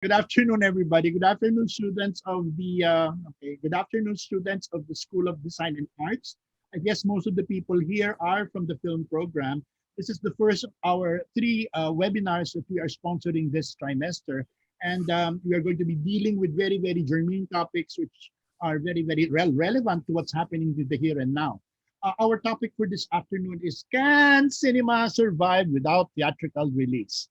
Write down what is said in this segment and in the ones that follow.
Good afternoon, everybody. Good afternoon, students of the Good afternoon, students of the School of Design and Arts. I guess most of the people here are from the film program. This is the first of our three webinars that we are sponsoring this trimester, and we are going to be dealing with very germane topics which are very relevant to what's happening in the here and now. Our topic for this afternoon is, can cinema survive without theatrical release?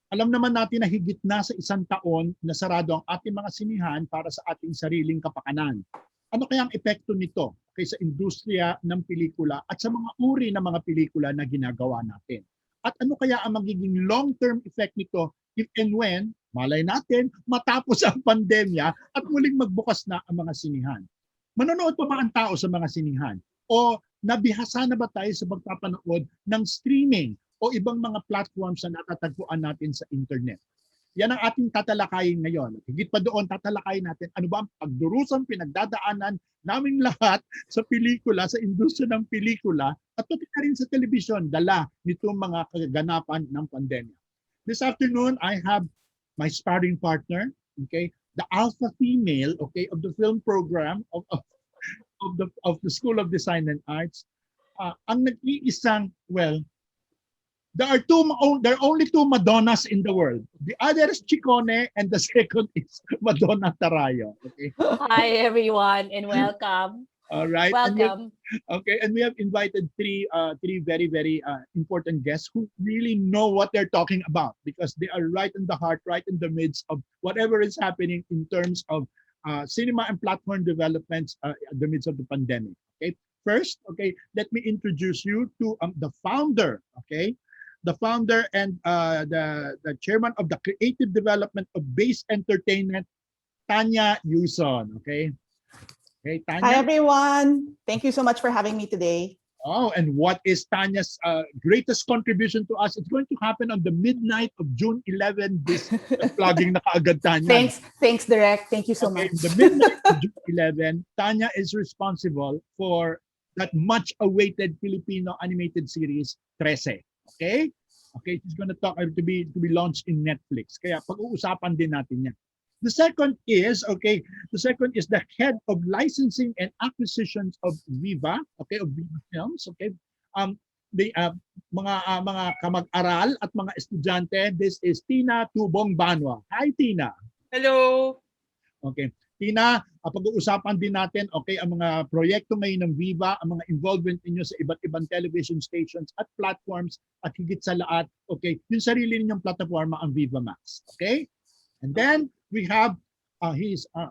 Alam naman natin na higit na sa isang taon na sarado ang ating mga sinihan para sa ating sariling kapakanan. Ano kaya ang epekto nito sa industriya ng pelikula at sa mga uri ng mga pelikula na ginagawa natin? At ano kaya ang magiging long-term effect nito if and when, malay natin, matapos ang pandemya at muling magbukas na ang mga sinihan? Manonood pa ba ang tao sa mga sinihan? O nabihasa na ba tayo sa pagpapanood ng streaming o ibang mga platforms na natatagpuan natin sa internet? Yan ang ating tatalakayin ngayon. Higit pa doon, tatalakayin natin ano ba ang pagdurusang pinagdadaanan naming lahat sa pelikula, sa industriya ng pelikula, at pati na rin sa television, dala nitong mga kaganapan ng pandemya. This afternoon, I have my sparring partner, the alpha female, of the film program of the School of Design and Arts. Ang nag-iisang, there are only two Madonnas in the world. The other is Chicone and the second is Madonna Tarrayo. Okay. Hi everyone and welcome. All right. Welcome. And we have invited three very important guests who really know what they're talking about, because they are right in the heart, right in the midst of whatever is happening in terms of cinema and platform developments in the midst of the pandemic. Okay. First, let me introduce you to the founder. The founder and the chairman of the creative development of Base Entertainment, Tanya Yuson. Okay, Tanya. Hi everyone. Thank you so much for having me today. Oh, and what is Tanya's greatest contribution to us? It's going to happen on the midnight of June 11. This plugging na kaagad, Tanya. Thanks, Direk. Thank you so much. The midnight of June 11, Tanya is responsible for that much-awaited Filipino animated series, Trese. Okay, she's going to talk to be launched in Netflix. Kaya pag-uusapan din natin yan. The second is the head of licensing and acquisitions of Viva, of Viva Films. The mga kamag-aral at mga estudyante. This is Tina Tubongbanua. Hi, Tina. Hello. Okay. Tina, pag-uusapan din natin ang mga proyekto ngayon ng Viva, ang mga involvement ninyo sa iba't ibang television stations at platforms, at higit sa lahat, yung sarili ninyong plataforma, ang Viva Max. Okay? And then we have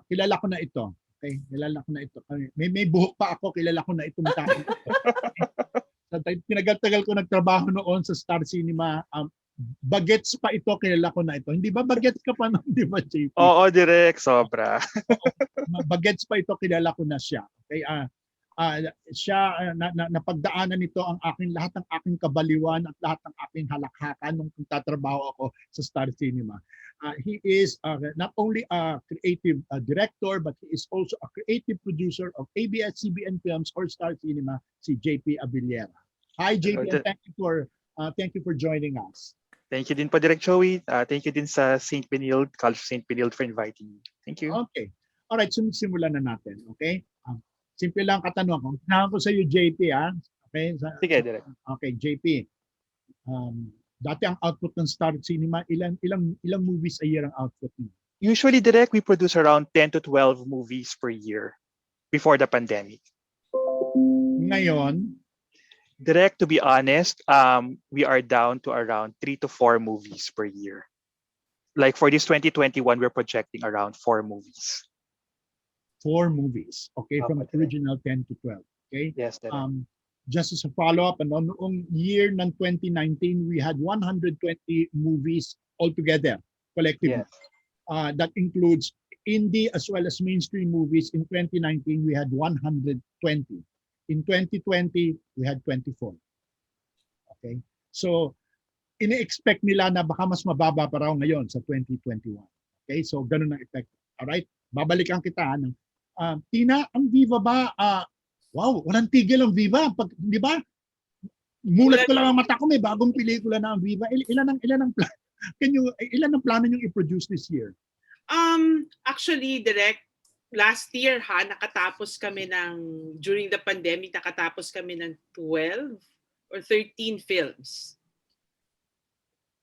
kilala ko na ito. Okay? Kilala ko na ito. May buhok pa ako, kilala ko na itong tao. Tinagal-tagal ko nagtrabaho noon sa Star Cinema. Bagets pa ito, kilala ko na ito. Hindi ba bagets ka pa noon, di ba, JP? Oo, direct, sobra. Bagets pa ito, kilala ko na siya. Okay, siya, napagdaanan nito ang lahat ng aking kabaliwan at lahat ng aking halakhakan nung tatrabaho ako sa Star Cinema. He is not only a creative director, but he is also a creative producer of ABS-CBN films or Star Cinema, si JP Abellera. Hi, JP, and thank you for joining us. Thank you din po, Direct Joey. Thank you din sa St. Benilde, College of St. Benilde for inviting me. Thank you. Okay. Alright, simulan na natin. Okay? Simple lang katanungan ko. Tinahan ko sa iyo, JP. Okay? Sige, Direct. Okay, JP. Dati ang output ng Star Cinema, ilang movies a year ang output niyo? Usually, Direct, we produce around 10 to 12 movies per year before the pandemic. Ngayon, Direct, to be honest, we are down to around 3 to 4 movies per year. Like for this 2021, we're projecting around 4 movies. 4 movies. Okay, from the original 10 to 12. Okay? Yes, Direct. Just as a follow-up, noong year ng 2019, we had 120 movies altogether, collectively. Yes. That includes indie as well as mainstream movies. In 2019, we had 120. In 2020, we had 24. Okay? So, ini-expect nila na baka mas mababa pa raw ngayon sa 2021. Okay? So, ganun ang effect. Alright? Babalikan kita. Tina, ang Viva ba? Wow, walang tigil ang Viva. Di ba? Mulat ko lang ang mata ko, may bagong pelikula na ang Viva. Ilan ang plano niyong i-produce this year? Actually, direct last year nakatapos kami during the pandemic, nakatapos kami ng 12 or 13 films.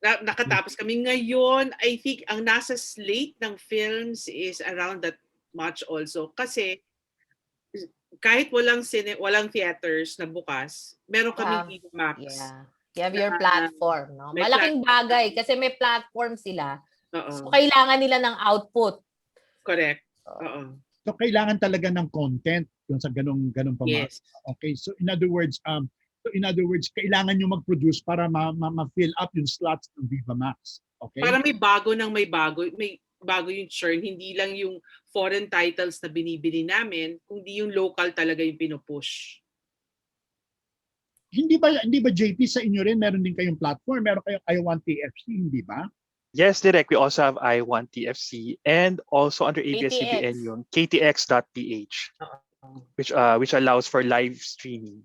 Nakatapos kami ngayon. I think ang nasa slate ng films is around that much also. Kasi kahit walang theaters na bukas, meron kaming Viva Max. Yeah. You have your platform, no? May Malaking bagay kasi may platform sila. So Oo. kailangan nila ng output. Correct. Oo. So kailangan talaga ng content dun sa ganung pamamagitan. Yes. Okay, so in other words, kailangan nyo mag-produce para ma-fill up yung slots ng Viva Max. Okay? Para may bago, may bago yung churn, hindi lang yung foreign titles na binibili namin, kundi yung local talaga yung pinupush. Hindi ba JP sa inyo rin meron din kayong platform, meron kayong I Want TFC, hindi ba? Yes, direct. We also have I1 TFC and also under ABS-CBN yung ktx.ph, which allows for live streaming.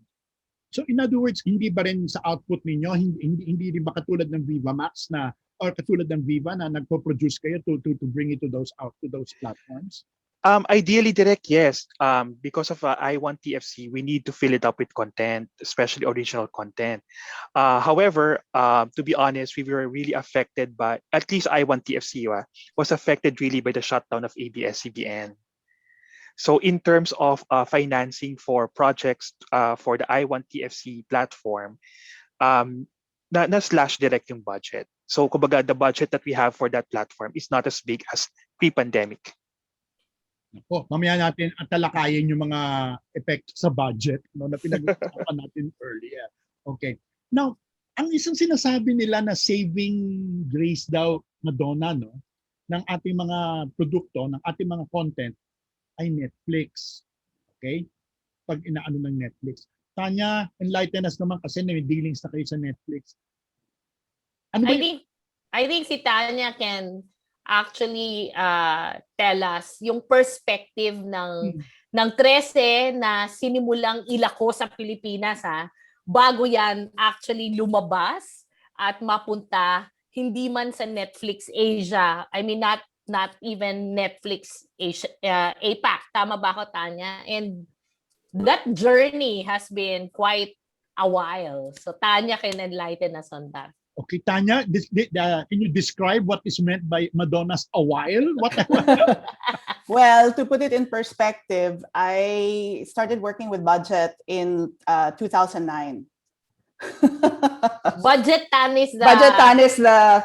So in other words, hindi ba rin sa output ninyo, hindi rin ba katulad ng Viva Max na or katulad ng Viva na nagpo-produce kayo to bring it to those platforms? Ideally, direct, yes. Because of I1 TFC, we need to fill it up with content, especially original content. However, to be honest, we were really affected by, at least I1 TFC was affected really by the shutdown of ABS-CBN. So in terms of financing for projects for the I1 TFC platform, na-slash direct yung budget. So kumbaga, the budget that we have for that platform is not as big as pre-pandemic. Mamaya natin talakayin yung mga effect sa budget na pinag-usapan natin earlier. Okay. Now, ang isang sinasabi nila na saving grace daw, Madonna, no, ng ating mga produkto, ng ating mga content, ay Netflix. Okay? Pag inaano ng Netflix. Tanya, enlighten us naman kasi may dealings na kayo sa Netflix. Ano ba I think si Tanya can actually tell us yung perspective ng Trese na sinimulang ilako sa Pilipinas bago yan actually lumabas at mapunta hindi man sa Netflix Asia. I mean not even Netflix Asia, APAC. Tama ba ako, Tanya? And that journey has been quite a while. So Tanya can enlighten us on that. Okay, Tanya, can you describe what is meant by Madonna's a while? Well, to put it in perspective, I started working with budget in 2009. Budget Tan is the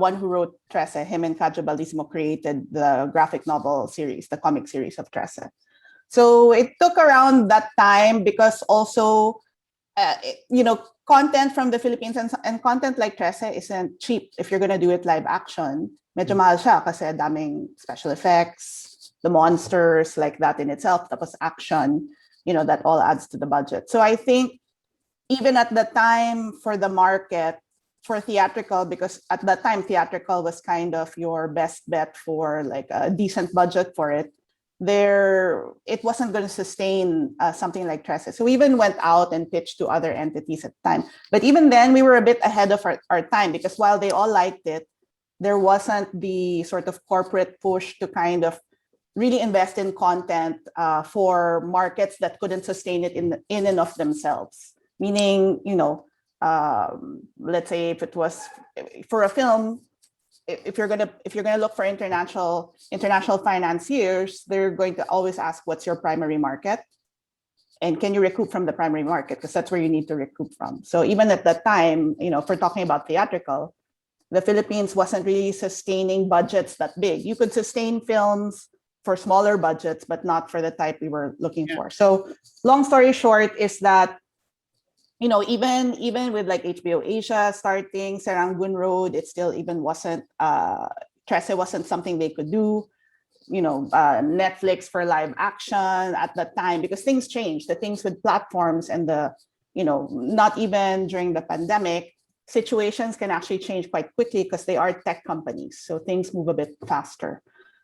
one who wrote Trese. Him and Kadjo Baldisimo created the graphic novel series, the comic series of Trese. So it took around that time because also, content from the Philippines and content like Trese isn't cheap if you're going to do it live action. Medyo mahal siya kasi daming special effects, the monsters like that in itself, tapos action, that all adds to the budget. So I think even at the time for the market, for theatrical, because at that time theatrical was kind of your best bet for like a decent budget for it, it wasn't going to sustain something like Trese. So we even went out and pitched to other entities at the time. But even then, we were a bit ahead of our time because while they all liked it, there wasn't the sort of corporate push to kind of really invest in content for markets that couldn't sustain it in and of themselves. Meaning, let's say if it was for a film, if you're gonna look for international financiers, they're going to always ask, what's your primary market? And can you recoup from the primary market? Because that's where you need to recoup from. So even at that time, if we're talking about theatrical, the Philippines wasn't really sustaining budgets that big. You could sustain films for smaller budgets, but not for the type we were looking for. So long story short is that, even with like HBO Asia starting, Serangoon Road, it still even wasn't, Trese wasn't something they could do. Netflix for live action at that time, because things changed. The things with platforms and not even during the pandemic, situations can actually change quite quickly because they are tech companies. So things move a bit faster.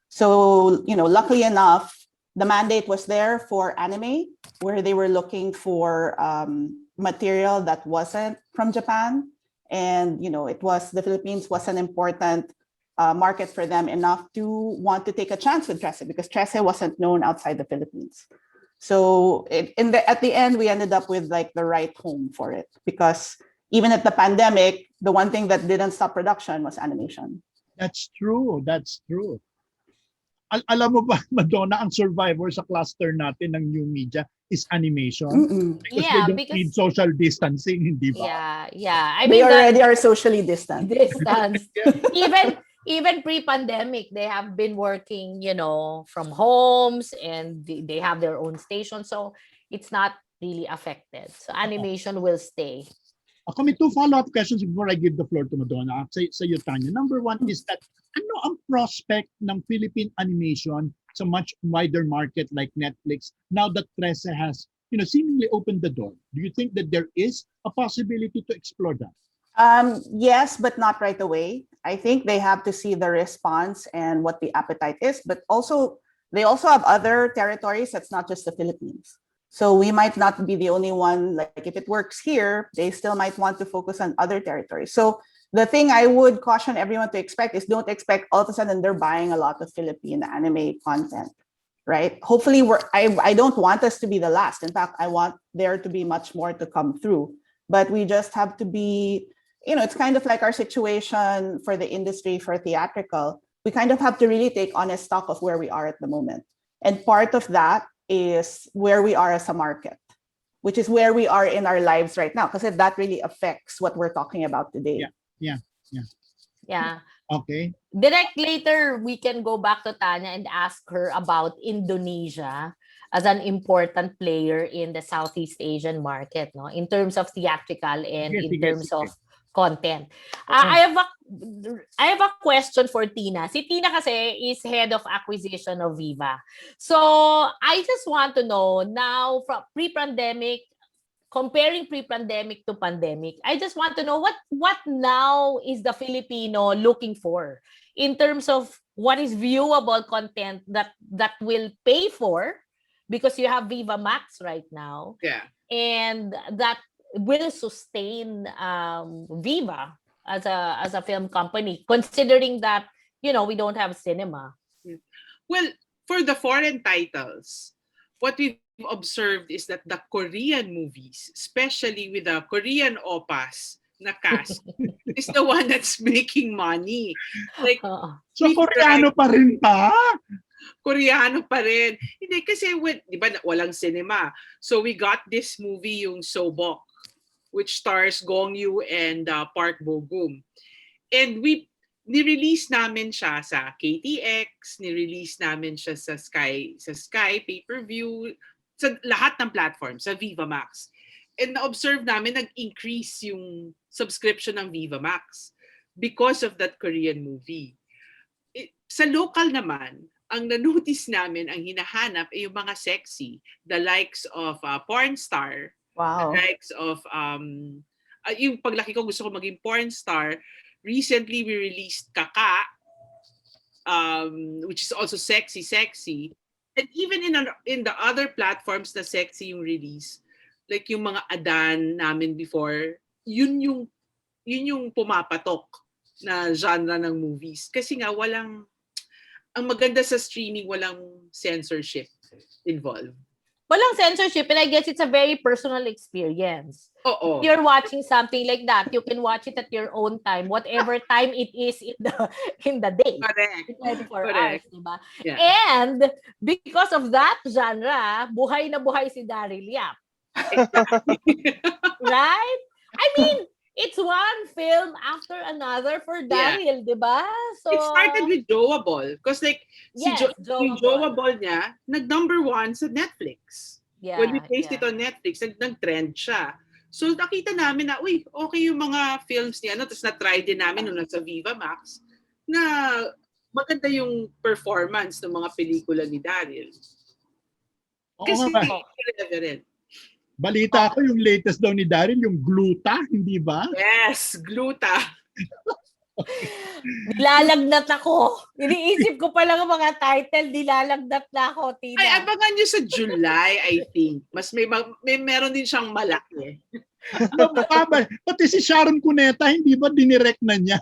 So, luckily enough, the mandate was there for anime, where they were looking for material that wasn't from Japan. And, the Philippines was an important market for them enough to want to take a chance with Trese, because Trese wasn't known outside the Philippines. So at the end, we ended up with like the right home for it, because even at the pandemic, the one thing that didn't stop production was animation. That's true. That's true. Alam mo ba, Madonna, ang survivor sa cluster natin ng new media is animation. Mm-mm. Because Yeah, they don't because need social distancing, hindi ba? yeah. I They mean, already are socially distant. distance. Even pre-pandemic, they have been working, from homes, and they have their own station, so it's not really affected. So animation will stay. Ako may 2 follow-up questions before I give the floor to Madonna. Sa iyo, Tanya. Number 1 is that, ano ang prospect ng Philippine animation sa much wider market like Netflix now that Trese has, seemingly opened the door? Do you think that there is a possibility to explore that? Yes, but not right away. I think they have to see the response and what the appetite is, but they also have other territories that's not just the Philippines. So we might not be the only one. Like if it works here, they still might want to focus on other territories. So the thing I would caution everyone to expect is, don't expect all of a sudden they're buying a lot of Philippine anime content, right? Hopefully I don't want us to be the last. In fact, I want there to be much more to come through. But we just have to be, it's kind of like our situation for the industry, for theatrical. We kind of have to really take honest stock of where we are at the moment. And part of that is where we are as a market, which is where we are in our lives right now, because that really affects what we're talking about today. Yeah. Okay. Direct later, we can go back to Tanya and ask her about Indonesia as an important player in the Southeast Asian market, no, in terms of theatrical and in terms of content. I have a question for Tina. Si Tina kasi is head of acquisition of Viva. So I just want to know now, from pre-pandemic, comparing pre-pandemic to pandemic, I just want to know what now is the Filipino looking for in terms of what is viewable content that will pay for, because you have Viva Max right now. Yeah. And that will sustain Viva as a film company, considering that we don't have cinema. Well, for the foreign titles, what we've observed is that the Korean movies, especially with the Korean opas na cast, is the one that's making money. Like, so Koreano pa rin pa? Koreano pa rin. Hindi, kasi di ba walang cinema. So we got this movie, yung Sobok, which stars Gong Yoo and Park Bo-gum. And ni-release namin siya sa KTX, ni-release namin siya sa Sky pay-per-view, sa lahat ng platforms, sa Viva Max. And na-observe namin, nag-increase yung subscription ng Viva Max because of that Korean movie. Sa local naman, ang na-notice namin, ang hinahanap ay yung mga sexy, the likes of porn star. Wow. The likes of, yung paglaki ko, gusto ko maging porn star. Recently, we released Kaka, which is also sexy. And even in the other platforms na sexy yung release, like yung mga Adan namin before, yun yung pumapatok na genre ng movies. Kasi nga, ang maganda sa streaming, walang censorship involved. Walang censorship, and I guess it's a very personal experience. Oo. If you're watching something like that, you can watch it at your own time, whatever time it is in the day. Correct. 24 hours, diba? Yeah. And because of that genre, buhay na buhay si Daryl Yap. Right? I mean, it's one film after another for Daryl, diba? So it started with Joable. Because like, yes, yung Joable niya, nag-number 1 sa Netflix. Yeah, When we placed it on Netflix, nag-trend siya. So nakita namin na, okay yung mga films niya. Tapos na-try din namin nung nasa Viva Max na maganda yung performance ng mga pelikula ni Daryl. Kasi relevant. Balita ako yung latest daw ni Daryl, yung Gluta, hindi ba? Yes, Gluta. Nilalagnat ako. Iniisip ko pa lang ang mga title, nilalagnat na ako, Tina. Ay, abangan nyo sa July, I think. Mas may meron din siyang malaki. Pati si Sharon Cuneta, hindi ba dinirect na niya?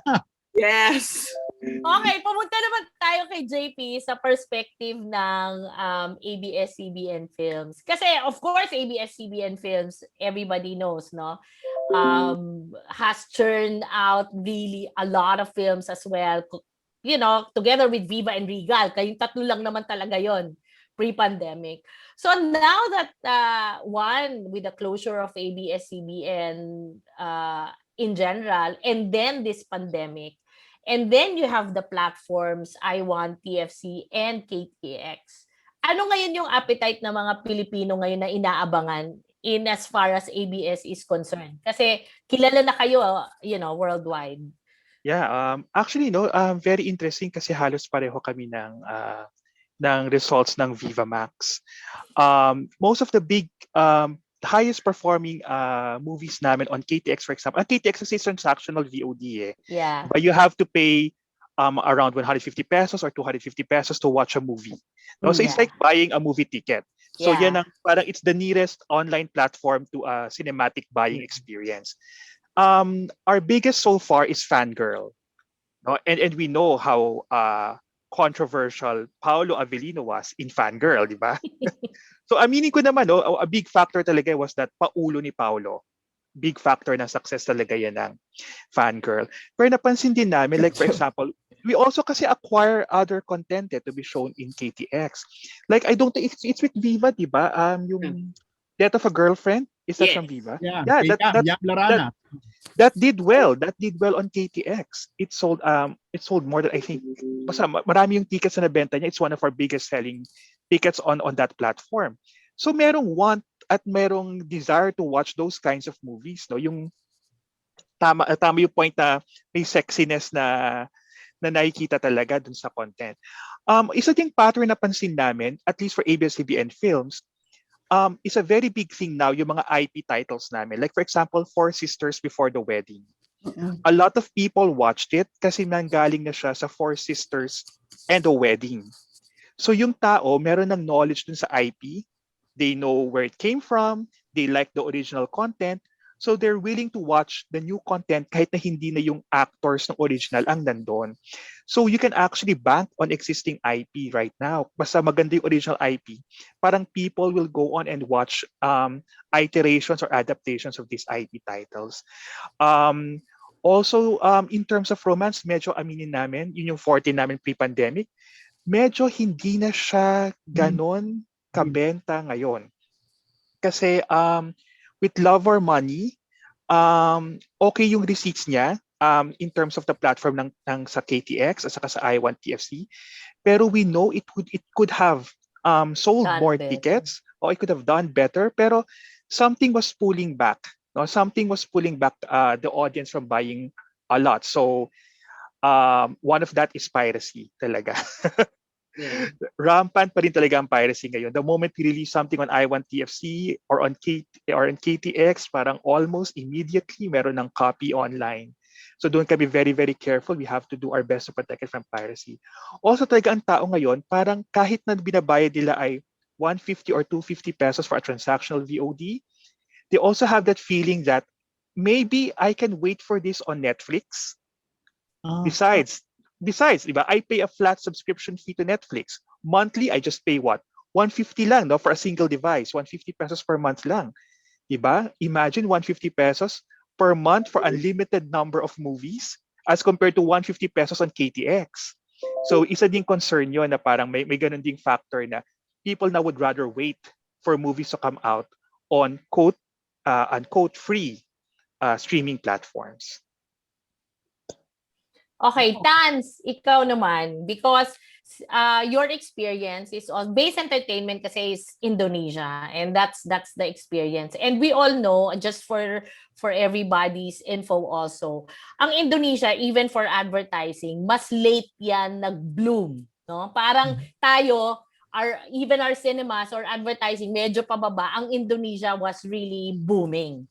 Yes. Okay, pumunta naman tayo kay JP sa perspective ng ABS-CBN films. Kasi of course, ABS-CBN films, everybody knows, no? Has churned out really a lot of films as well. You know, together with Viva and Regal. Kayong tatlo lang naman talaga yon pre-pandemic. So now that one, with the closure of ABS-CBN in general, and then this pandemic, and then you have the platforms I Want, TFC, and KTX. Ano ngayon yung appetite ng mga Pilipino ngayon na inaabangan in as far as ABS is concerned? Kasi kilala na kayo, you know, worldwide. Yeah, actually, no, very interesting kasi halos pareho kami ng results ng Viva Max. Most of the big highest performing movies namin on KTX, for example. KTX is transactional VOD. Yeah. But you have to pay around 150 pesos or 250 pesos to watch a movie. No? So it's like buying a movie ticket. So yan ang, parang it's the nearest online platform to a cinematic buying experience. Our biggest so far is Fangirl. No? And we know how controversial Paolo Avellino was in Fangirl, di ba? So aminin ko naman, no, a big factor talaga was that paulo ni Paolo. Big factor ng success talaga yan ng Fangirl. Pero napansin din namin, like for example, we also kasi acquire other content to be shown in KTX. Like I don't think it's with Viva, di ba? Yung Death of a Girlfriend, is that from Viva? Yeah, that did well. That did well on KTX. It sold more than I think. Basta marami yung tickets na nabenta niya. It's one of our biggest selling tickets on that platform. So merong want at merong desire to watch those kinds of movies, no? Yung tama yung point na may sexiness na nakikita talaga dun sa content. Isa ding pattern na pansin namin, at least for ABS-CBN films, is a very big thing now yung mga IP titles namin. Like for example, Four Sisters Before the Wedding. A lot of people watched it kasi nanggaling na siya sa Four Sisters and a Wedding. So yung tao, meron ng knowledge dun sa IP. They know where it came from. They like the original content. So they're willing to watch the new content kahit na hindi na yung actors ng original ang nandun. So you can actually bank on existing IP right now. Basta maganda yung original IP. Parang people will go on and watch iterations or adaptations of these IP titles. Also, in terms of romance, medyo aminin namin, yun yung forte namin pre-pandemic, medyo hindi na siya ganon kabenta ngayon. Kasi with Love or Money, okay yung receipts niya in terms of the platform ng sa KTX at saka sa I Want TFC. Pero we know it could have sold more tickets or it could have done better. Pero something was pulling back. No? Something was pulling back the audience from buying a lot. So one of that is piracy talaga. Rampant pa rin talaga ang piracy ngayon. The moment we release something on I Want TFC or on KTX, parang almost immediately meron ng copy online. So doon kami very, very careful. We have to do our best to protect it from piracy. Also talaga ang tao ngayon, parang kahit na binabayad nila ay 150 or 250 pesos for a transactional VOD, they also have that feeling that maybe I can wait for this on Netflix. Besides, diba, I pay a flat subscription fee to Netflix. Monthly, I just pay what? 150 lang, no, for a single device. 150 pesos per month lang. Diba? Imagine 150 pesos per month for unlimited number of movies as compared to 150 pesos on KTX. So, isa ding concern yun na parang may ganun ding factor na people now would rather wait for movies to come out on unquote free streaming platforms. Okay, Tans, ikaw naman, because your experience is on base entertainment kasi is Indonesia, and that's the experience. And we all know, just for everybody's info also, ang Indonesia, even for advertising, mas late yan nag-bloom. No? Parang tayo, even our cinemas or advertising, medyo pababa, ang Indonesia was really booming.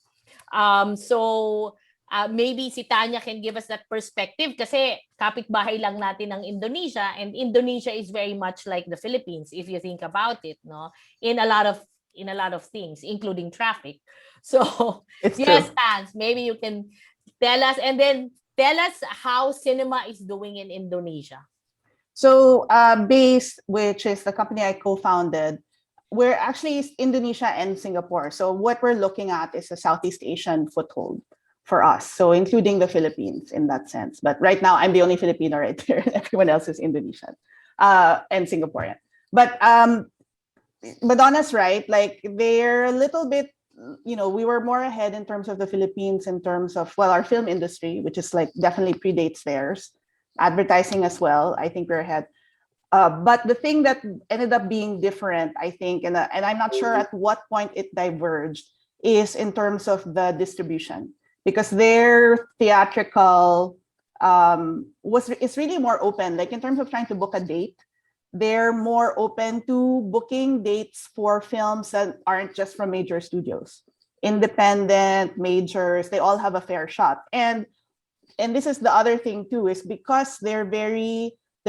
Maybe si Tanya can give us that perspective kasi kapitbahay lang natin ng Indonesia, and Indonesia is very much like the Philippines if you think about it, no? In a lot of things, including traffic. So It's yes, true. Tans, maybe you can tell us, and then tell us how cinema is doing in Indonesia. So Base, which is the company I co-founded, we're actually Indonesia and Singapore. So what we're looking at is a Southeast Asian foothold for us. So including the Philippines in that sense. But right now I'm the only Filipino right there. Everyone else is Indonesian and Singaporean. But Madonna's right. Like they're a little bit, we were more ahead in terms of the Philippines in terms of, well, our film industry, which is like definitely predates theirs. Advertising as well. I think we're ahead. But the thing that ended up being different, I think, and I'm not sure at what point it diverged, is in terms of the distribution, because their theatrical is really more open. Like in terms of trying to book a date, they're more open to booking dates for films that aren't just from major studios. Independent, majors, they all have a fair shot. And this is the other thing too, is because they're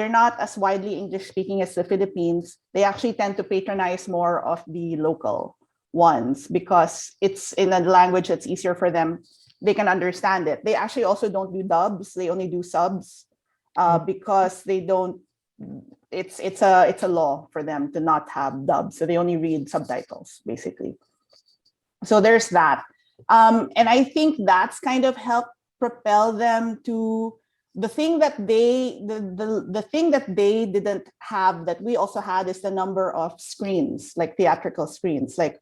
not as widely English speaking as the Philippines, they actually tend to patronize more of the local ones because it's in a language that's easier for them. They can understand it. They actually also don't do dubs, they only do subs because they don't, it's a law for them to not have dubs. So they only read subtitles basically. So there's that. And I think that's kind of helped propel them to the thing that the thing that they didn't have that we also had is the number of screens, like theatrical screens. Like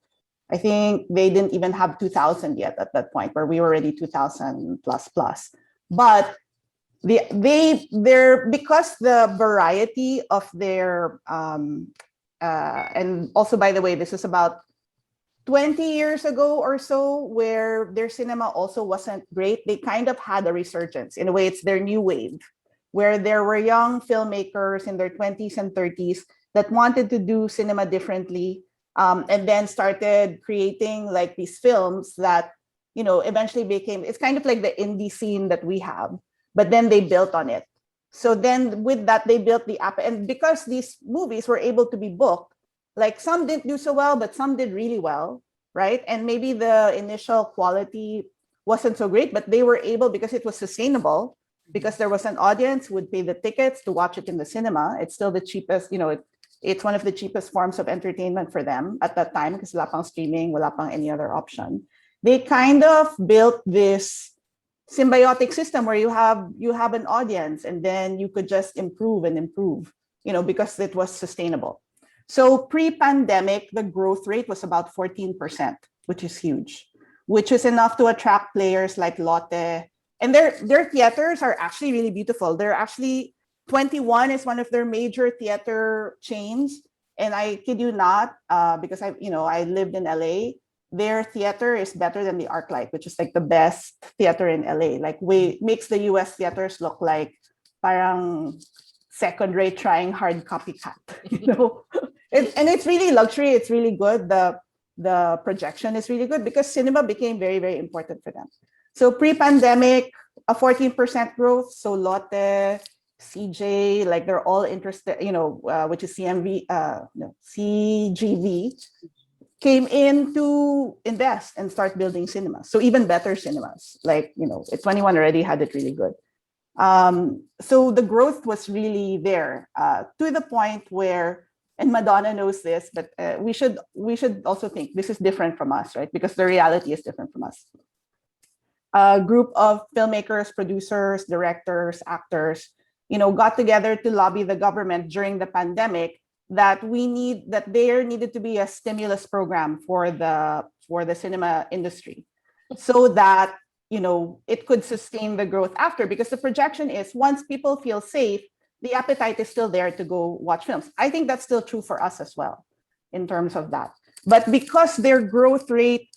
I think they didn't even have 2,000 yet at that point, where we were already 2,000 plus. But they're because the variety of their and also, by the way, this is about 20 years ago or so, where their cinema also wasn't great. They kind of had a resurgence. In a way, it's their new wave, where there were young filmmakers in their 20s and 30s that wanted to do cinema differently, and then started creating like these films that, eventually became, it's kind of like the indie scene that we have, but then they built on it. So then with that, they built the app. And because these movies were able to be booked, like some didn't do so well, but some did really well, right? And maybe the initial quality wasn't so great, but they were able, because it was sustainable, because there was an audience who would pay the tickets to watch it in the cinema. It's still the cheapest, it's one of the cheapest forms of entertainment for them at that time, because wala pang streaming, wala pang any other option. They kind of built this symbiotic system where you have an audience, and then you could just improve and improve, because it was sustainable. So pre-pandemic, the growth rate was about 14%, which is huge, which is enough to attract players like Lotte. And their theaters are actually really beautiful. They're actually, 21 is one of their major theater chains. And I kid you not, because I lived in LA, their theater is better than the ArcLight, which is like the best theater in LA. Like makes the US theaters look like parang second-rate trying hard copycat, And it's really luxury. It's really good. The projection is really good because cinema became very, very important for them. So pre-pandemic, a 14% growth. So Lotte, CJ, like they're all interested, which is CGV, came in to invest and start building cinemas. So even better cinemas, like, 21 already had it really good. So the growth was really there, to the point where, and Madonna knows this, but we should also think this is different from us, right? Because the reality is different from us. A group of filmmakers, producers, directors, actors, got together to lobby the government during the pandemic that there needed to be a stimulus program for the cinema industry, so that it could sustain the growth after, because the projection is once people feel safe, the appetite is still there to go watch films. I think that's still true for us as well in terms of that. But because their growth rate,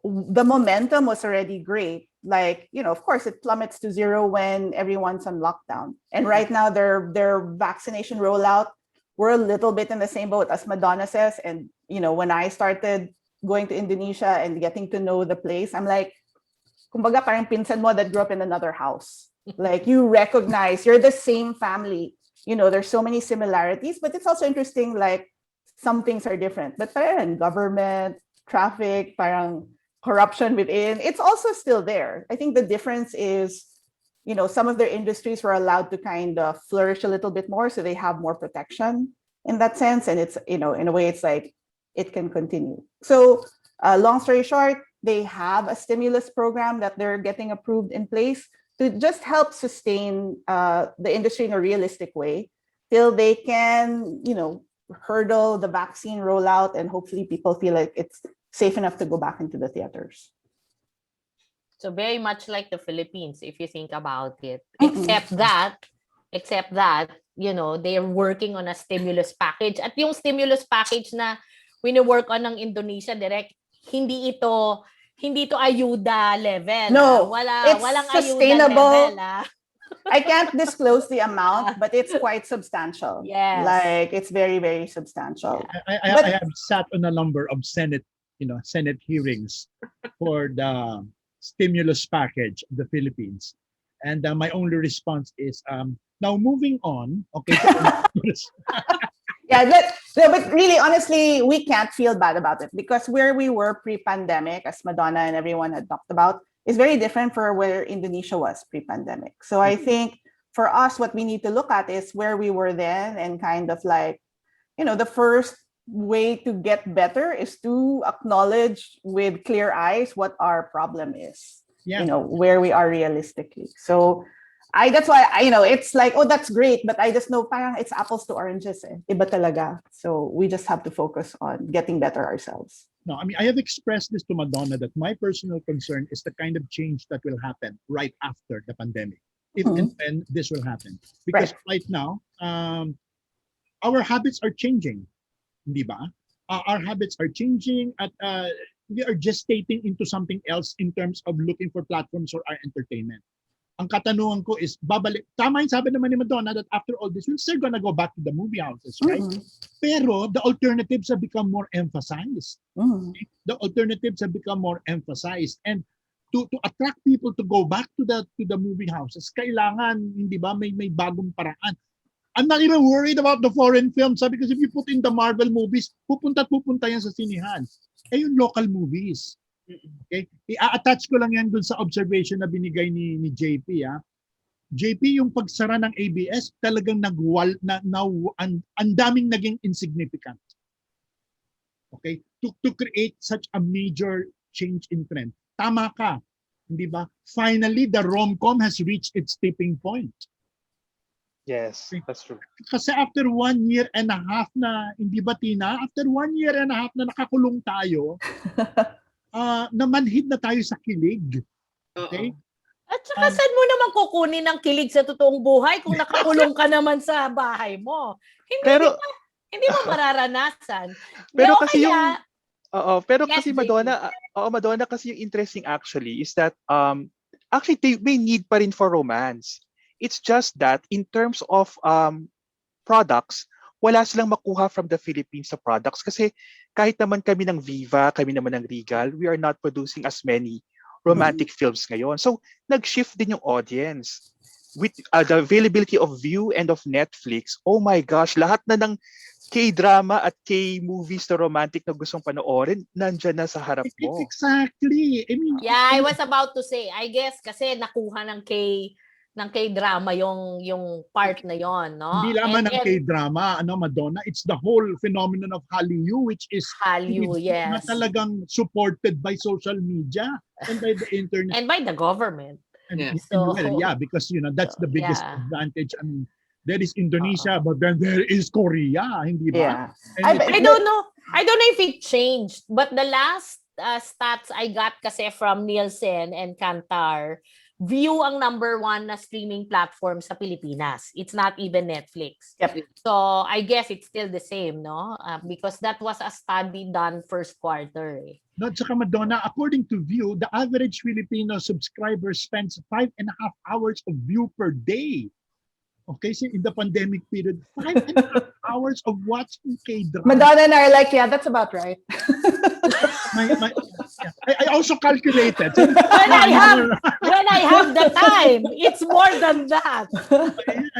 the momentum was already great, like, of course it plummets to zero when everyone's on lockdown. And right now their vaccination rollout, we're a little bit in the same boat as Madonna says. And, when I started going to Indonesia and getting to know the place, I'm like, kumbaga parang pinsan mo that grew up in another house. Like you recognize you're the same family. There's so many similarities, but it's also interesting, like some things are different. But parang government, traffic, parang corruption within, it's also still there. I think the difference is some of their industries were allowed to kind of flourish a little bit more, so they have more protection in that sense. And it's, in a way, it's like it can continue. So long story short, they have a stimulus program that they're getting approved in place to just help sustain the industry in a realistic way till they can, hurdle the vaccine rollout, and hopefully people feel like it's safe enough to go back into the theaters. So very much like the Philippines, if you think about it. Mm-mm. Except that, they're working on a stimulus package. At yung stimulus package na wini-work on ng Indonesia, direct, hindi ito ayuda level. No, it's walang sustainable. ayuda level. I can't disclose the amount, but it's quite substantial. Yes. Like, it's very, very substantial. I have sat on a number of Senate hearings for the stimulus package of the Philippines. And my only response is, now moving on, okay. Yeah, but really, honestly, we can't feel bad about it, because where we were pre-pandemic, as Madonna and everyone had talked about, is very different for where Indonesia was pre-pandemic. So I think for us, what we need to look at is where we were then, and kind of like, the first way to get better is to acknowledge with clear eyes what our problem is, where we are realistically. So that's why, it's like, oh, that's great, but I just know parang it's apples to oranges. Iba talaga. So we just have to focus on getting better ourselves. No, I mean, I have expressed this to Madonna that my personal concern is the kind of change that will happen right after the pandemic, if and when this will happen. Because right now, our habits are changing, di ba? Our habits are changing, at we are gestating into something else in terms of looking for platforms for our entertainment. Ang katanungan ko is, tama yung sabi naman ni Madonna that after all this, we're still gonna go back to the movie houses, right? Pero the alternatives have become more emphasized. The alternatives have become more emphasized. And to attract people to go back to the movie houses, kailangan, hindi ba, may bagong paraan. I'm not even worried about the foreign films, because if you put in the Marvel movies, pupunta yan sa sinihan. Yung local movies. Okay? I-attach ko lang yan dun sa observation na binigay ni JP. JP, yung pagsara ng ABS, talagang ang daming naging insignificant. Okay? To create such a major change in trend. Tama ka. Hindi ba? Finally, the rom-com has reached its tipping point. Yes, that's true. Kasi after 1 year and a half na, hindi ba Tina? After 1 year and a half na nakakulong tayo, namanhid na tayo sa kilig. Okay? At saka saan mo naman kukunin ng kilig sa totoong buhay kung nakakulong ka naman sa bahay mo? Hindi mo mararanasan. Pero kasi pero Yes, kasi Madonna kasi yung interesting actually is that actually they may need pa rin for romance. It's just that in terms of products, wala silang makuha from the Philippines sa products, kasi kahit naman kami ng Viva, kami naman ng Regal, we are not producing as many romantic films ngayon. So nag-shift din yung audience. With the availability of View and of Netflix, oh my gosh, lahat na ng K-drama at K-movies na romantic na gustong panoorin, nandyan na sa harap mo. Exactly. I mean, yeah, I was about to say, I guess kasi nakuha ng K-drama yung part na yon, no? Hindi lamang ng K-drama, Madonna, it's the whole phenomenon of Hallyu, which is yes, na talagang supported by social media and by the internet and by the government. Because that's the biggest advantage. I mean, there is Indonesia, but then there is Korea, hindi ba? Yeah. I don't know if it changed, but the last stats I got kasi from Nielsen and Kantar, View ang number 1 na streaming platform sa Pilipinas. It's not even Netflix. Yep. So I guess it's still the same, no? Because that was a study done first quarter. No, saka Madonna, according to View, the average Filipino subscriber spends 5.5 hours of View per day. Okay, so in the pandemic period, 5.5 hours of watching K-drama. Madonna and I are like, yeah, that's about right. I also calculated. When I have the time, it's more than that.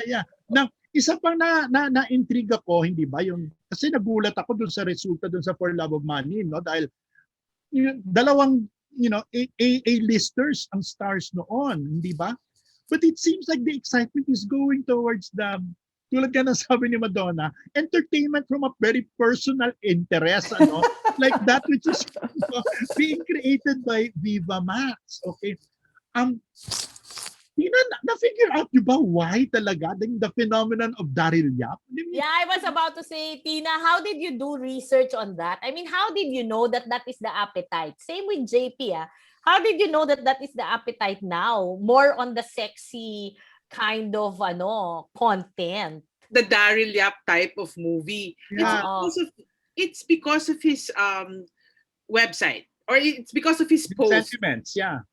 Yeah. Now, isa pang na-intrigue ako, hindi ba? Kasi nagulat ako dun sa resulta dun sa For Love of Money, no? Dahil dalawang A-listers ang stars noon, hindi ba? But it seems like the excitement is going towards the, tulad ka ng sabi ni Madonna, entertainment from a very personal interest, ano? Like that which is being created by Viva Max. Okay. Tina, na-figure out nyo ba why talaga the phenomenon of Daryl Yap? Yeah, I was about to say, Tina, how did you do research on that? I mean, how did you know that that is the appetite? Same with JP, ah. How did you know that that is the appetite now? More on the sexy kind of content. The Daryl Yap type of movie. Yeah. It's because of his website, or it's because of his post. Sentiments, yeah.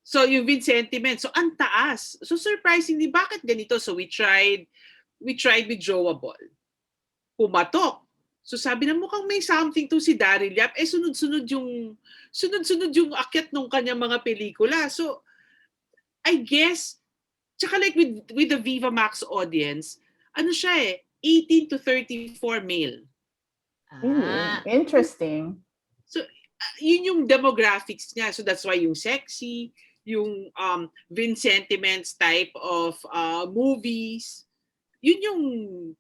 So yung Vid sentiments, so ang taas. So surprisingly, bakit ganito? So we tried with Jowa Ball. Pumatok. So sabi na mukhang may something to si Daryl Yap. Sunod-sunod yung akyat ng kanyang mga pelikula. So I guess, tsaka like with the Viva Max audience, ano siya 18 to 34 male. Interesting. So yun yung demographics niya. So that's why yung sexy, yung Vin sentiments type of movies, yun yung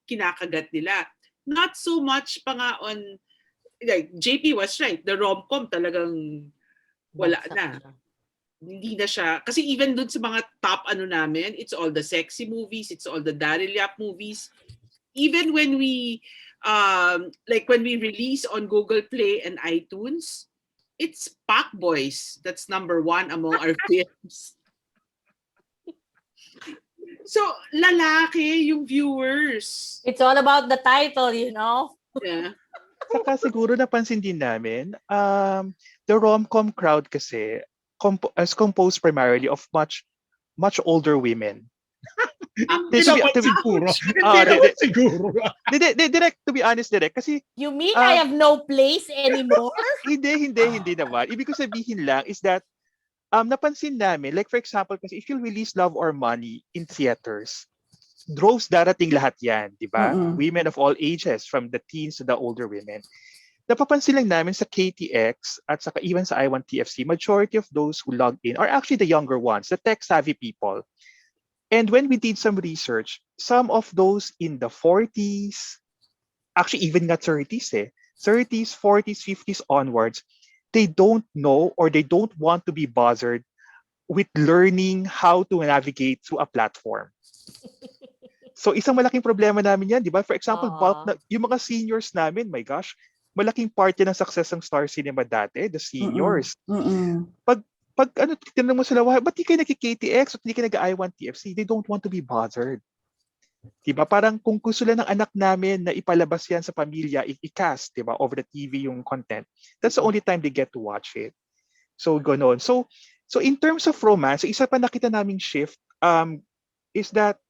kinakagat nila. Not so much pa nga on, like JP was right, the rom-com talagang wala na. Hindi na siya. Kasi even dun sa mga top namin, it's all the sexy movies, it's all the Daryl Yap movies. Even when we, when we release on Google Play and iTunes, it's Pac Boys that's number 1 among our films. So, lalaki yung viewers. It's all about the title, you know? Yeah. Saka siguro napansin din namin, the rom-com crowd kasi is composed primarily of much older women. Siguro. Direct, to be honest, direct. Kasi, You mean I have no place anymore? hindi naman. Ibig ko sabihin lang is that, napansin namin, like for example, kasi if you release Love or Money in theaters, droves darating lahat yan, di ba? Women of all ages, from the teens to the older women. Napapansin lang namin sa KTX at saka even sa I Want TFC, majority of those who log in are actually the younger ones, the tech-savvy people. And when we did some research, some of those in the 40s, actually even not 30s, 30s, 40s, 50s onwards, they don't know or they don't want to be bothered with learning how to navigate through a platform. So isang malaking problema namin yan, di ba? For example, yung mga seniors namin, my gosh, malaking part yan ng success ng Star Cinema dati, the seniors. Pag tinanong mo sila, ba't di kayo nag-KTX at di kayo nag-I Want TFC? They don't want to be bothered. Diba? Parang kung gusto lang ng anak namin na ipalabas yan sa pamilya, i-cast, diba? Over the TV yung content, that's the only time they get to watch it. So, ganon. So in terms of romance, isa pa nakita naming shift is that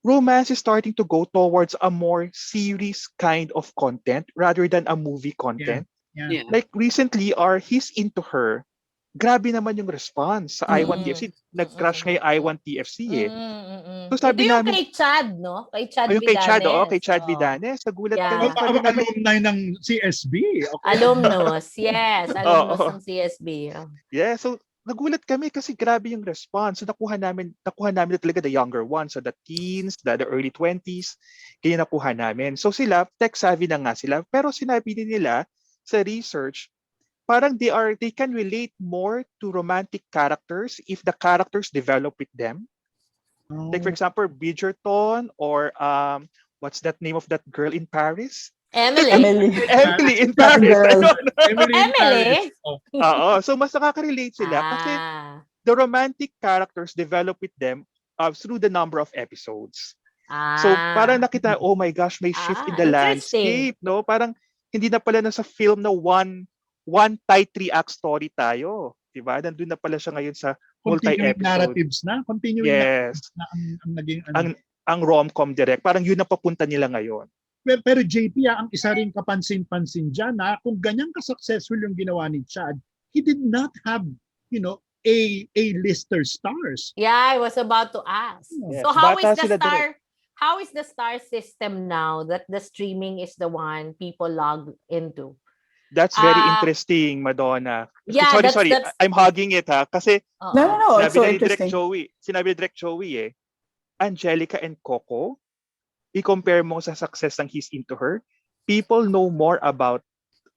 romance is starting to go towards a more series kind of content rather than a movie content. Yeah. Like recently, He's Into Her, grabe naman yung response sa I Want TFC. Nag-crush nga yung I Want TFC So sabi ito yung namin, kay Chad, no? Kay Chad yung kay Chad, Vidanes. kay Chad Vidanes. Nagulat Yeah. kami. Alumni ng CSB. Okay. Alumnus, yes. Alumnus ng CSB. Yeah, so nagulat kami kasi grabe yung response. So nakuha namin na talaga the younger ones, so the teens, the early 20s, kaya nakuha namin. So sila, tech-savvy na nga sila, pero sinabi din nila sa research, parang they can relate more to romantic characters if the characters develop with them. Like for example, Bridgerton or what's that name of that girl in Paris? Emily in Paris. Emily? So mas nakaka-relate sila kasi the romantic characters develop with them through the number of episodes. So parang nakita, oh my gosh, may shift in the landscape, no? Parang hindi na pala nasa film na one tight 3-act story tayo. Diba? Nandun na pala siya ngayon sa multi-episode. Narratives na? Continuing yes. na ang naging ang rom-com direct. Parang yun ang papunta nila ngayon. Pero JP, ang isa rin kapansin-pansin dyan na kung ganyan ka-successful yung ginawa ni Chad, he did not have, A-lister stars. Yeah, I was about to ask. Yes. So how is Bata the star? How is the star system now that the streaming is the one people log into? That's very Ah, interesting, Madonna. yeah, Sorry. that's I'm hugging it ha. Kasi oo. No, it's sinabi so na ni Direk interesting. Joey Angelica and Coco, i-compare mo sa success ng He's Into Her, people know more about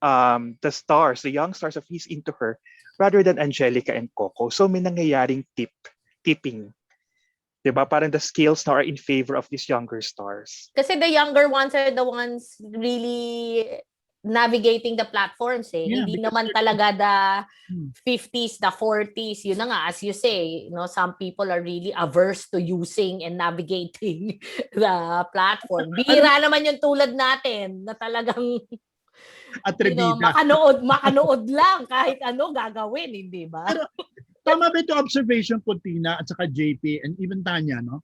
the stars, the young stars of He's Into Her, rather than Angelica and Coco. So may nangyayaring tipping. Diba? Parang the scales now are in favor of these younger stars. Kasi the younger ones are the ones really navigating the platforms eh. Yeah, Hindi because naman they're- talaga the Hmm. 50s, the 40s. Yun na nga, as you say, some people are really averse to using and navigating the platform. Bihira naman yung tulad natin na talagang Atrevida. makanood lang kahit ano gagawin, hindi ba? Pero tama ba ito observation ko, Tina, at saka JP, and even Tanya, no?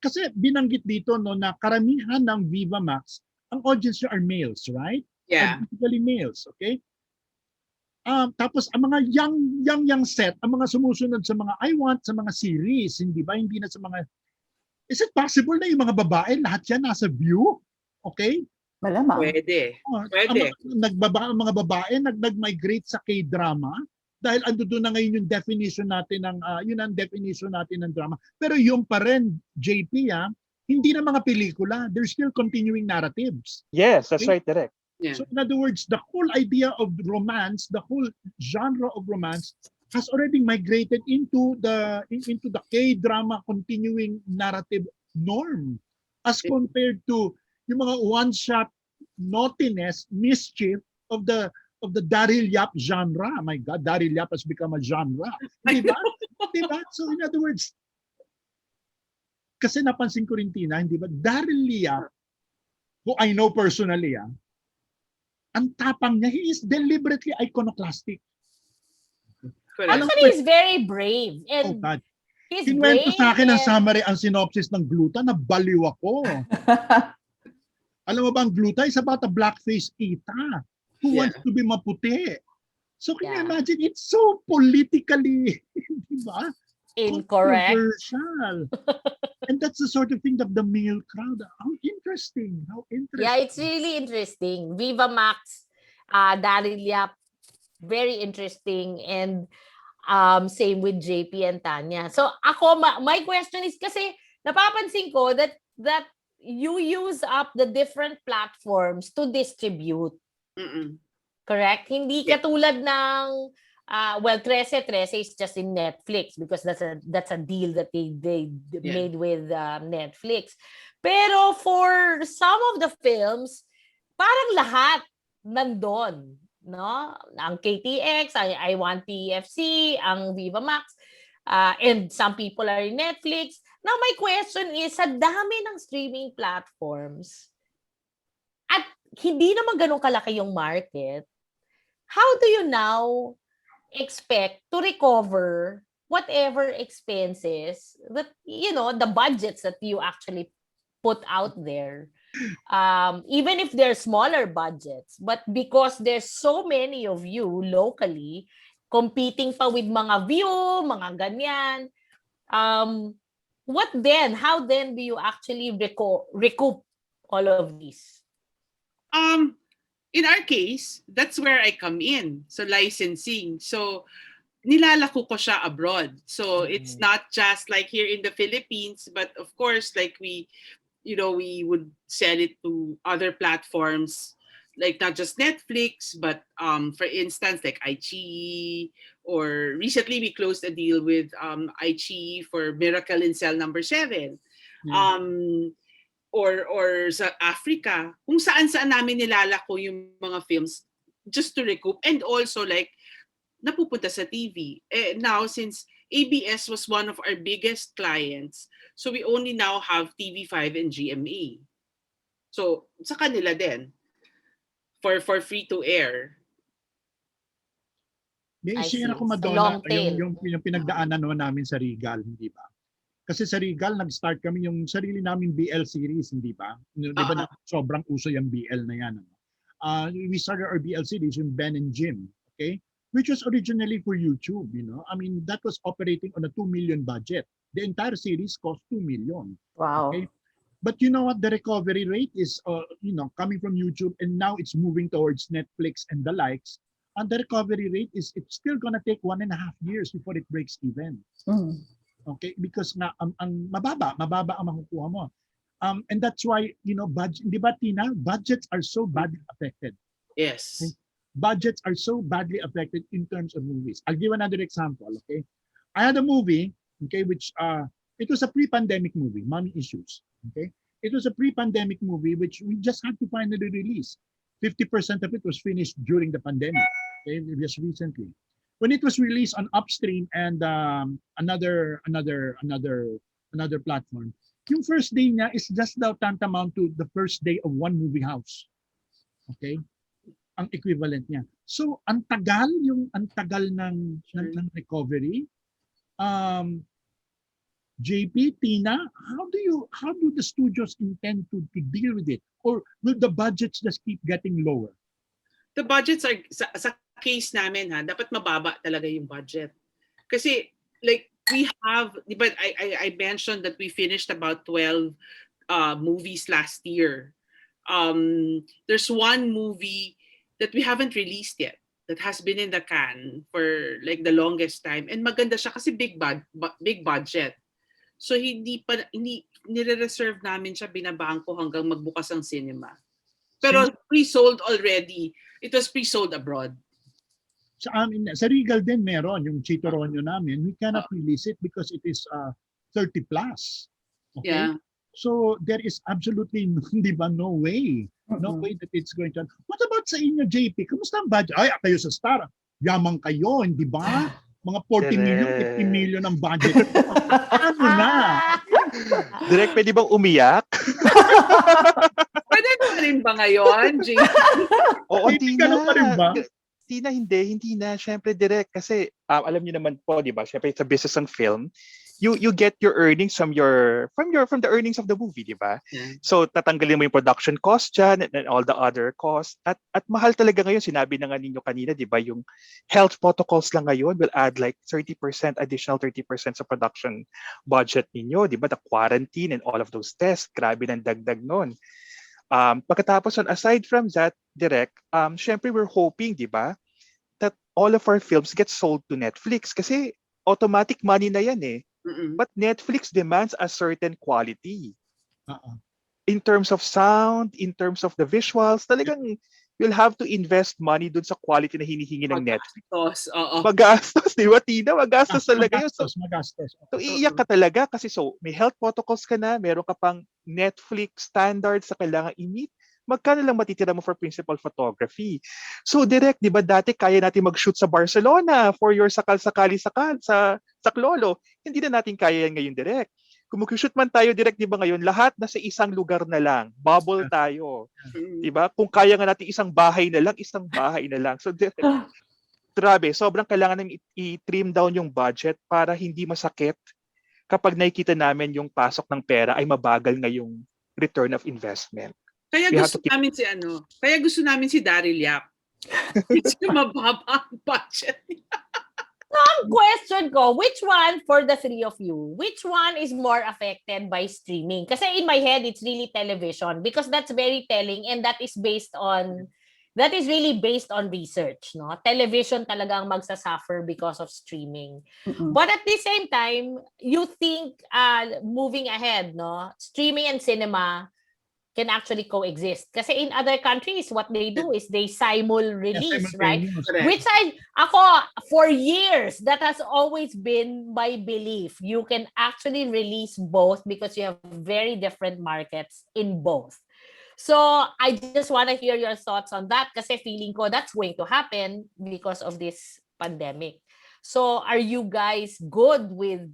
Kasi binanggit dito, no, na karamihan ng Viva Max, ang audience nyo are males, right? Yeah. Typically males, okay? Tapos ang mga young set, ang mga sumusunod sa mga I Want, sa mga series, hindi ba? Hindi na sa mga... Is it possible na yung mga babae, lahat yan nasa view? Okay? Malamang. Pwede. Ang mga babae nag-migrate sa K-drama dahil ando doon na ngayon yung definition natin ng yun ang definition natin ng drama. Pero yung pa rin JP hindi na mga pelikula, there's still continuing narratives. Yes, that's Okay? right, Direk. Yeah. So in other words, the whole idea of romance, the whole genre of romance has already migrated into the K-drama continuing narrative norm as compared to yung mga one-shot naughtiness, mischief of the Daryl Yap genre. Oh my God, Daryl Yap has become a genre. Diba? Diba? So in other words, kasi napansin ko rin, Tina, hindi ba, Daryl Yap, who I know personally, ang tapang niya, he is deliberately iconoclastic. Correct. Alam Actually, he's very brave. Oh And God. he's Kinwento brave. sa akin ang and- summary, ang synopsis ng Gluta, nabaliw ako. Alam mo ba, ang Gluta is about a blackface Ita who Yeah. wants to be maputi. So can you Yeah. imagine, it's so politically, di ba? Incorrect. Controversial. And that's the sort of thing that the male crowd, how interesting. Yeah, it's really interesting. Viva Max, Daryl Yap, very interesting. And same with JP and Tanya. So ako, my question is kasi napapansin ko that you use up the different platforms to distribute. Mm-mm. Correct? Hindi Yeah. katulad ng Trese is just in Netflix because that's a deal that they Yeah. made with Netflix. Pero for some of the films, parang lahat nandun, no? Ang KTX, I Want TFC, ang Viva Max, and some people are in Netflix. Now my question is, sa dami ng streaming platforms, at hindi naman ganun kalaki yung market, how do you now expect to recover whatever expenses that, the budgets that you actually put out there? Even if they're smaller budgets, but because there's so many of you locally competing pa with mga view, mga ganyan, how then do you actually recoup all of these? In our case, that's where I come in. So licensing. So nilalako ko siya abroad. So it's not just like here in the Philippines, but of course, like we would sell it to other platforms, like not just Netflix, but for instance, like iQIYI, or recently we closed a deal with iQIYI for Miracle in Cell Number 7. Or sa Africa, kung saan-saan namin nilalako yung mga films just to recoup, and also like napupunta sa TV. Now, since ABS was one of our biggest clients, so we only now have TV5 and GMA. So sa kanila din for free to air. May I share see. ako, So, Madonna, long tail. yung pinagdaanan naman namin sa Regal, hindi ba? Kasi sa Regal, nag-start kami yung sarili naming BL series, hindi ba? Di ba na sobrang uso yung BL na yan? We started our BL series, yung Ben and Jim, okay? Which was originally for YouTube, I mean, that was operating on a 2 million budget. The entire series cost 2 million. Wow. Okay? But you know what? The recovery rate is, coming from YouTube, and now it's moving towards Netflix and the likes. And the recovery rate is, it's still gonna take 1.5 years before it breaks even. Mm. Okay, because nga ang mababa ang makukuha mo. And that's why, budget, di ba, Tina, budgets are so badly affected. Yes. Budgets are so badly affected in terms of movies. I'll give another example, okay? I had a movie, okay, which it was a pre-pandemic movie, Mommy Issues, okay? It was a pre-pandemic movie which we just had to finally release. 50% of it was finished during the pandemic, okay, just recently. When it was released on Upstream and another platform, yung first day niya is just daw tantamount to the first day of one movie house. Okay? Ang equivalent niya. So, ang tagal ng recovery. JP, Tina, how do the studios intend to deal with it? Or will the budgets just keep getting lower? The budgets are, sa case namin dapat mababa talaga yung budget. Kasi like we have, but I mentioned that we finished about 12 movies last year. There's one movie that we haven't released yet that has been in the can for like the longest time, and maganda siya kasi big budget. So hindi nire-reserve namin siya, binabangko hanggang magbukas ang cinema. Pero pre-sold already. It was pre-sold abroad. Sa Regal din meron yung Chito Ronyo namin. We cannot release it because it is 30 plus. Okay? Yeah. So there is absolutely no way. No way that it's going to. What about sa inyo, JP? Kamusta ang budget? Ay, kayo sa Star. Yaman kayo, hindi ba? Mga 40 million, 50 million ang budget. Ano na? Direk, pwede bang umiyak? Pwede na rin ba ngayon, JP? Oo, Tina. Pa rin ba? Tina, hindi na. Siyempre, direct. Kasi, alam niyo naman po, di ba? Siyempre, sa business ng film, you get your earnings from the earnings of the movie, di ba? Yeah. So, tatanggalin mo yung production cost dyan and all the other costs. At mahal talaga ngayon, sinabi na nga ninyo kanina, di ba? Yung health protocols lang ngayon will add like 30%, additional 30% sa production budget ninyo, di ba? The quarantine and all of those tests, grabe ng dagdag nun. Pagkatapos, aside from that, direct, syempre we're hoping, di ba, that all of our films get sold to Netflix kasi automatic money na yan eh. But Netflix demands a certain quality. In terms of sound, in terms of the visuals, talagang you'll have to invest money dun sa quality na hinihingi ng Netflix. Magastos, di ba, Tina? Magastos talaga yun. Magastos. So, iiyak ka talaga kasi may health protocols ka na, meron ka pang Netflix standards sa kailangan i-meet. Magkano lang matitira mo for principal photography? So, direct, di ba, dati kaya natin mag-shoot sa Barcelona for your sakal-sakali-sakal sa Klolo. Hindi na natin kaya yan ngayon, direct. Kung mag-shoot man tayo, direct, di ba ngayon, lahat nasa isang lugar na lang. Bubble tayo. Di ba? Kung kaya nga natin isang bahay na lang. So, direct, grabe, sobrang kailangan namin i-trim down yung budget para hindi masakit kapag nakikita namin yung pasok ng pera ay mabagal ngayong return of investment. Kaya gusto namin si Daryl Yap. Kasi mababa ang budget. Ang question ko, which one for the three of you, which one is more affected by streaming? Kasi in my head, it's really television because that's very telling and that is really based on research, no? Television talaga ang magsasuffer because of streaming. But at the same time, you think moving ahead, no? Streaming and cinema can actually coexist. Kasi in other countries, what they do is they simul-release, right? Which for years, that has always been my belief. You can actually release both because you have very different markets in both. So, I just want to hear your thoughts on that kasi feeling ko that's going to happen because of this pandemic. So, are you guys good with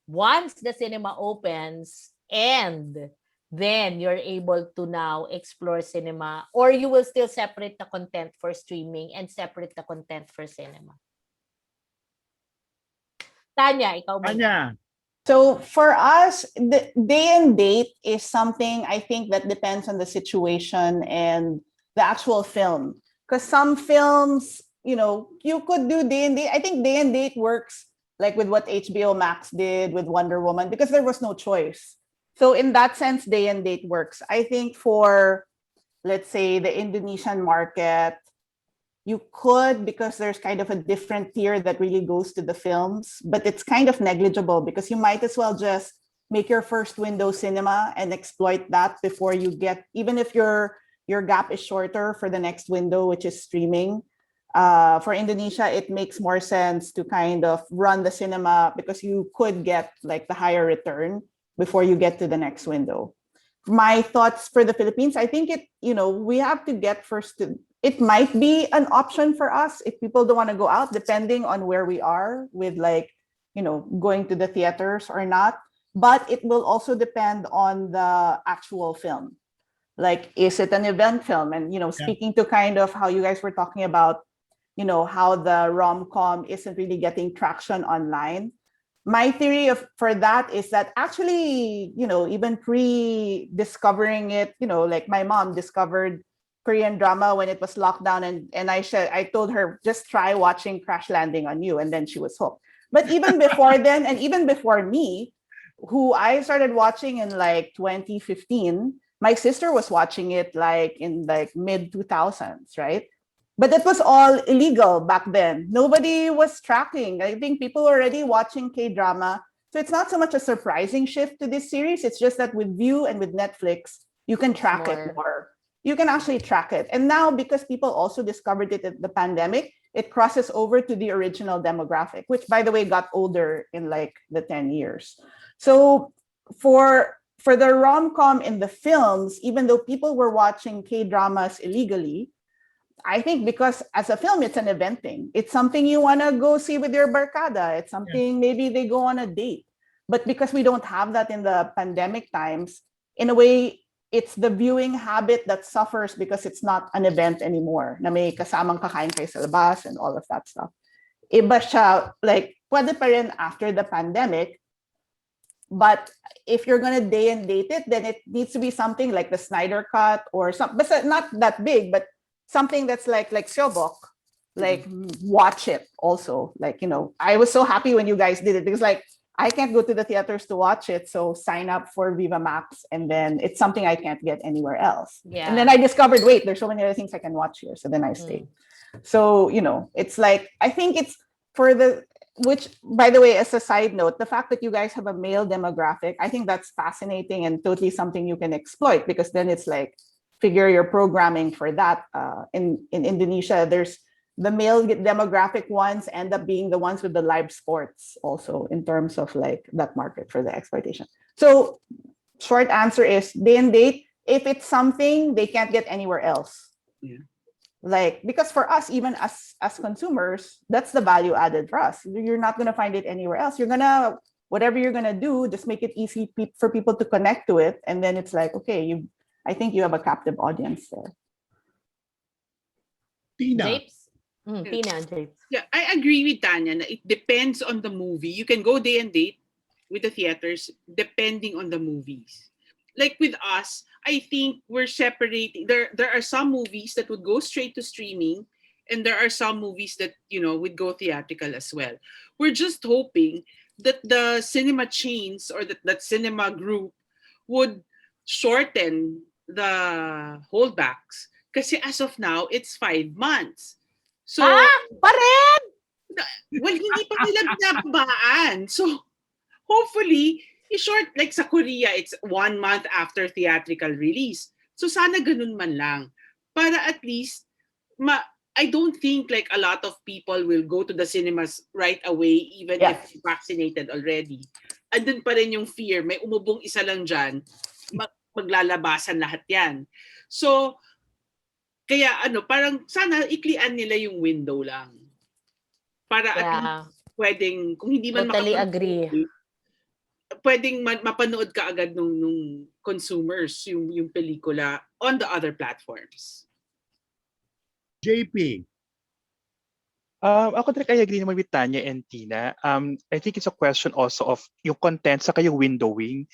once the cinema opens and then you're able to now explore cinema, or you will still separate the content for streaming and separate the content for cinema? Tanya, ikaw ba? Tanya. So for us, the day and date is something I think that depends on the situation and the actual film. Because some films, you could do day and date. I think day and date works like with what HBO Max did with Wonder Woman because there was no choice. So in that sense, day and date works. I think for, let's say, the Indonesian market, you could, because there's kind of a different tier that really goes to the films, but it's kind of negligible because you might as well just make your first window cinema and exploit that before you get, even if your gap is shorter for the next window, which is streaming. For Indonesia, it makes more sense to kind of run the cinema because you could get like the higher return before you get to the next window. My thoughts for the Philippines, I think we have to get first to, it might be an option for us if people don't want to go out, depending on where we are with going to the theaters or not. But it will also depend on the actual film. Like, is it an event film? And, speaking to kind of how you guys were talking about, how the rom-com isn't really getting traction online. My theory for that is that actually, even pre-discovering it, like my mom discovered Korean drama when it was locked down, and I told her, just try watching Crash Landing on You, and then she was hooked. But even before then, and even before me, who I started watching in like 2015, my sister was watching it like in like mid 2000s, right? But it was all illegal back then. Nobody was tracking. I think people were already watching K-drama. So it's not so much a surprising shift to this series. It's just that with View and with Netflix, you can track it more. You can actually track it. And now, because people also discovered it at the pandemic, it crosses over to the original demographic, which, by the way, got older in like the 10 years. So for the rom-com in the films, even though people were watching K-dramas illegally, I think because as a film, it's an event thing. It's something you want to go see with your barkada. It's something maybe they go on a date. But because we don't have that in the pandemic times, in a way, it's the viewing habit that suffers because it's not an event anymore. Na may kasamang kakain kayo sa labas and all of that stuff. Iba siya, like, pwede pa rin after the pandemic. But if you're going to day and date it, then it needs to be something like the Snyder Cut or something, but not that big, but something that's like Syobok, like watch it also. Like, I was so happy when you guys did it because like, I can't go to the theaters to watch it. So sign up for Viva Max and then it's something I can't get anywhere else. Yeah. And then I discovered, wait, there's so many other things I can watch here. So then I stayed. So, it's like, I think it's which, by the way, as a side note, the fact that you guys have a male demographic, I think that's fascinating and totally something you can exploit because then it's like, figure your programming for that. In Indonesia, there's the male demographic ones end up being the ones with the live sports also in terms of like that market for the exploitation. So short answer is day and date, if it's something they can't get anywhere else. Yeah. Like, because for us, even as consumers, that's the value added for us. You're not going to find it anywhere else. Whatever you're going to do, just make it easy for people to connect to it. And then it's like, okay, I think you have a captive audience there. Tina. Tina and Japes. Yeah, I agree with Tanya na it depends on the movie. You can go day and date with the theaters depending on the movies. Like with us, I think we're separating. There are some movies that would go straight to streaming and there are some movies that, would go theatrical as well. We're just hoping that the cinema chains or that cinema group would shorten the holdbacks. Kasi as of now, it's 5 months. So, pa rin? Well, hindi pa nila binabaan. So, hopefully, i-short, like sa Korea, it's 1 month after theatrical release. So, sana ganun man lang. Para at least, I don't think like a lot of people will go to the cinemas right away, even if vaccinated already. Andun pa rin yung fear. May umubong isa lang dyan, maglalabasan lahat yan. So, kaya parang sana iklian nila yung window lang. Para at least pwedeng, kung hindi man totally agree. Pwedeng mapanood ka agad nung consumers yung pelikula on the other platforms. JP. Ako direct, I agree naman with Tanya and Tina. I think it's a question also of yung content sa yung windowing.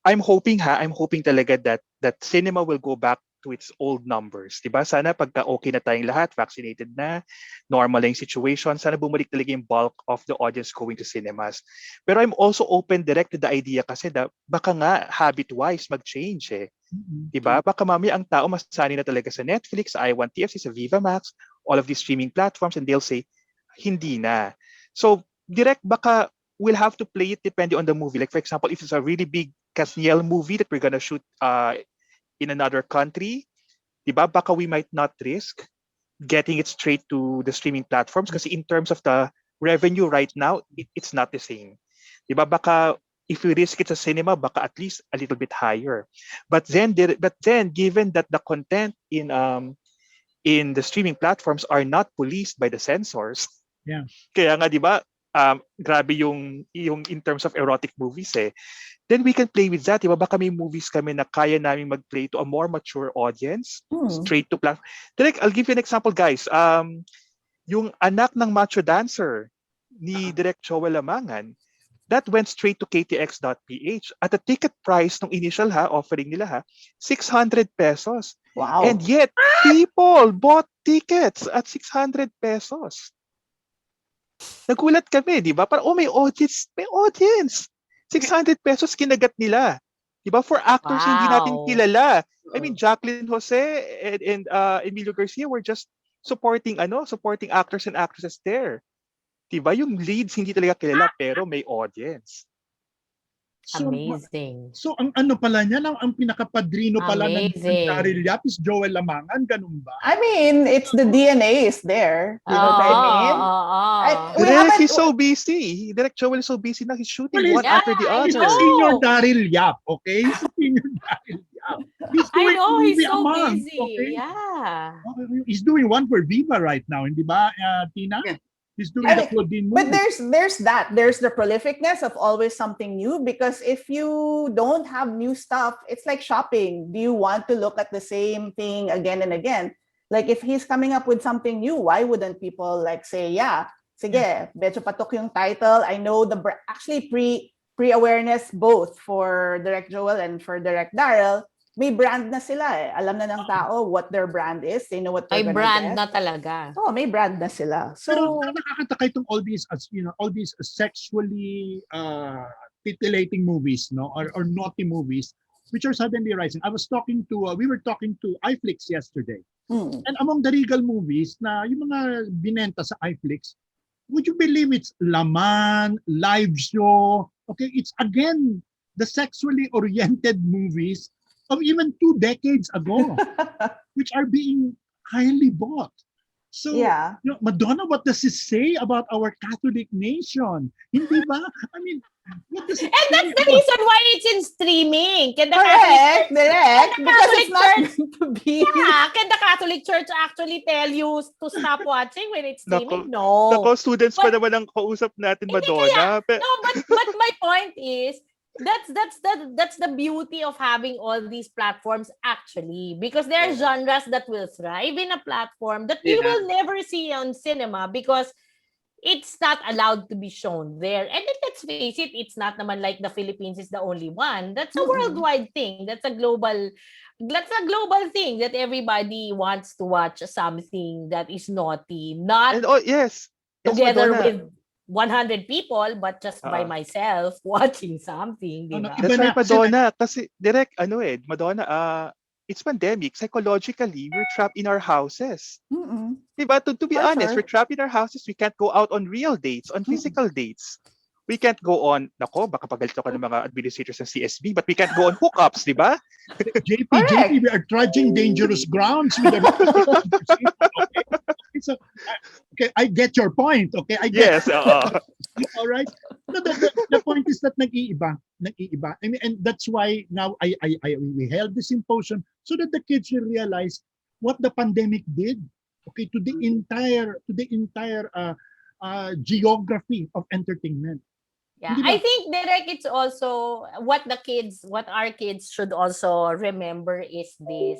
I'm hoping talaga that cinema will go back to its old numbers. Diba? Sana pagka okay na tayong lahat, vaccinated na, normal na yung situation, sana bumalik talaga yung bulk of the audience going to cinemas. Pero I'm also open direct to the idea kasi baka nga habit-wise mag-change eh. Diba? Baka mamaya ang tao masanay na talaga sa Netflix, sa I Want TFC, sa Viva Max, all of these streaming platforms, and they'll say, hindi na. So, direct baka we'll have to play it depending on the movie. Like for example, if it's a really big Casniel movie that we're gonna shoot in another country, diba, baka we might not risk getting it straight to the streaming platforms kasi in terms of the revenue right now, it's not the same. Diba, baka if we risk it sa cinema, baka at least a little bit higher. But then given that the content in the streaming platforms are not policed by the censors, kaya nga diba, grabe yung in terms of erotic movies eh. Then we can play with that. Diba? Baka may movies kami na kaya namin mag-play to a more mature audience, straight to platform. Direk, I'll give you an example, guys. Yung Anak ng Macho Dancer ni Direk Joel Lamangan, that went straight to ktx.ph. At the ticket price nung initial offering nila 600 pesos. Wow. And yet, people bought tickets at 600 pesos. Nagulat kami, di ba? Parang, may audience. May audience. 600 pesos kinagat nila. Di ba? For actors hindi natin kilala. I mean, Jacqueline Jose and Emilio Garcia were just supporting actors and actresses there. Di ba? Yung leads hindi talaga kilala pero may audience. Amazing. So ang ano pala niya, ang pinakapadrino pala ng Amazing. Daryl Yap is Joel Lamangan, ganun ba? I mean, it's the DNA is there. You know what I mean? Direk, he's so busy. Direk Joel is so busy na he's shooting one after the He's other. the senior Daryl Yap, okay? He's the senior Daryl Yap. He's doing he's movie so a month, busy. okay? Yeah. He's doing one for Viva right now, hindi ba, Tina? Yeah. He's doing the Claudine movie. But there's the prolificness of always something new, because if you don't have new stuff, it's like shopping. Do you want to look at the same thing again and again? Like if he's coming up with something new, why wouldn't people like say, yeah, sige, medyo patok yung title. I know actually pre-awareness both for Direct Joel and for Direct Daryl. May brand na sila eh. Alam na ng tao what their brand is. They know what they're May gonna brand get. na talaga. Oh, may brand na sila. Pero So, nakakataka itong all these sexually titillating movies, no, or naughty movies, which are suddenly rising. We were talking to iFlix yesterday, and among the legal movies na yung mga binenta sa iFlix, would you believe it's Laman, Live Show, okay, it's again the sexually oriented movies of even 2 decades ago, which are being highly bought. So, yeah. Madonna, what does it say about our Catholic nation? Hindi ba? I mean, what does it And say that's the about- reason why it's in streaming. Can the Correct, Catholic direct. the Because Catholic it's not Church- meant to be. Yeah, can the Catholic Church actually tell you to stop watching when it's streaming? No. Nako, students pa But- naman ang kausap natin, Hindi Madonna. No, but my point is that's the beauty of having all these platforms actually, because there are genres that will thrive in a platform that you will never see on cinema because it's not allowed to be shown there. And then, let's face it, it's not naman like the Philippines is the only one. That's a worldwide thing. That's a global thing that everybody wants to watch something that is naughty, not And yes, together Madonna. with 100 people, but just by myself watching something. Di ba? That's why Madonna, kasi direct Madonna, it's pandemic. Psychologically, we're trapped in our houses. Diba? To be honest, we're trapped in our houses. We can't go out on real dates, on physical dates. We can't go on, baka pagalito ka ng mga administrators ng CSB, but we can't go on hookups, di ba? JP, we are trudging dangerous grounds with the okay, so, okay, I get your point. Okay, I get. Yes, All right. No, the point is that nag-iiba. I mean, and that's why now we held the symposium so that the kids will realize what the pandemic did. Okay, to the entire geography of entertainment. Yeah, I think Derek, it's also what our kids should also remember is this.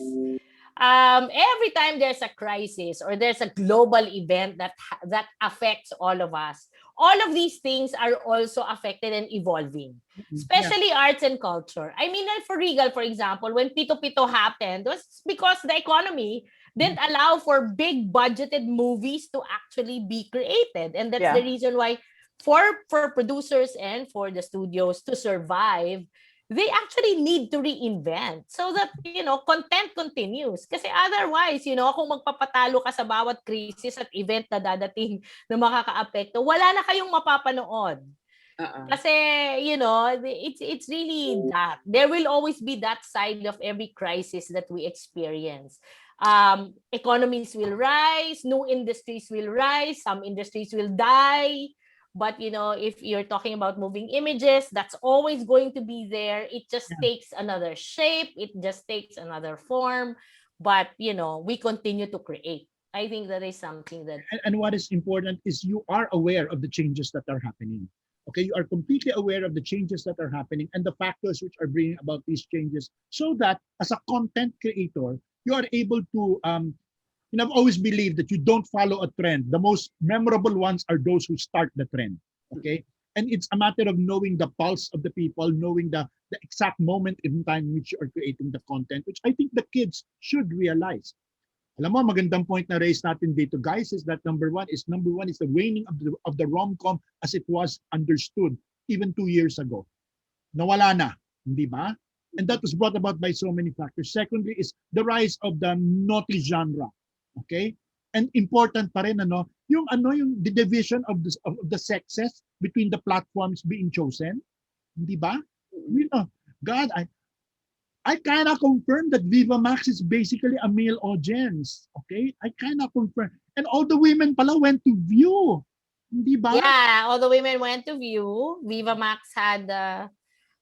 Every time there's a crisis or there's a global event that affects all of us, all of these things are also affected and evolving, especially arts and culture. I mean, like for Regal, for example, when Pito Pito happened, it was because the economy didn't allow for big budgeted movies to actually be created. And that's the reason why for producers and for the studios to survive, they actually need to reinvent so that, content continues. Kasi otherwise, kung magpapatalo ka sa bawat crisis at event na dadating na makakaapekto, wala na kayong mapapanood. Kasi, it's really that. There will always be that side of every crisis that we experience. Economies will rise, new industries will rise, some industries will die. But, if you're talking about moving images, that's always going to be there. It just takes another shape. It just takes another form. But, we continue to create. I think that is something that... And what is important is you are aware of the changes that are happening. Okay, you are completely aware of the changes that are happening and the factors which are bringing about these changes so that as a content creator, you are able to... I've always believed that you don't follow a trend. The most memorable ones are those who start the trend. Okay? And it's a matter of knowing the pulse of the people, knowing the exact moment in time in which you are creating the content, which I think the kids should realize. Alam mo, magandang point na raise natin dito, guys, is that number one is the waning of the rom-com as it was understood even 2 years ago. Nawala na, hindi ba? And that was brought about by so many factors. Secondly is the rise of the naughty genre. Okay? And important pa rin yung the division of the sexes between the platforms being chosen. Hindi ba? God, I kind of confirm that Viva Max is basically a male audience. Okay? I kind of confirm. And all the women pala went to View. Hindi ba? Yeah, all the women went to View. Viva Max had the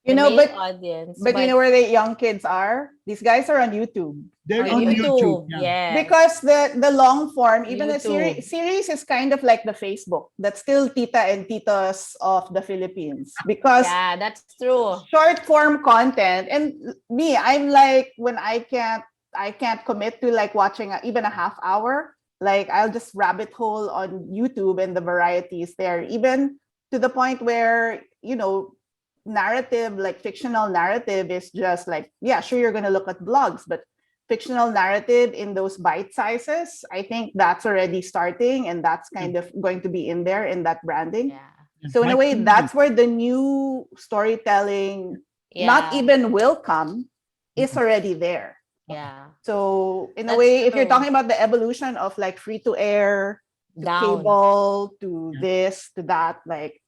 audience. But you know where the young kids are? These guys are on YouTube. They're on YouTube. Yeah. Because the long form, even the YouTube. series is kind of like the Facebook. That's still tita and titos of the Philippines. Because yeah, that's true. short form content, and me, I'm like, when I can't commit to like watching even a half hour, like I'll just rabbit hole on YouTube and the varieties there, even to the point where, narrative, like fictional narrative is just like, yeah, sure, you're going to look at blogs, but fictional narrative in those bite sizes, I think that's already starting, and that's kind of going to be in there in that branding. Yeah. So in a way, that's where the new storytelling, not even will come, is already there. Yeah. So in a That's way, if you're true. talking about the evolution of like free to air, to Down. cable, to this, to that, like,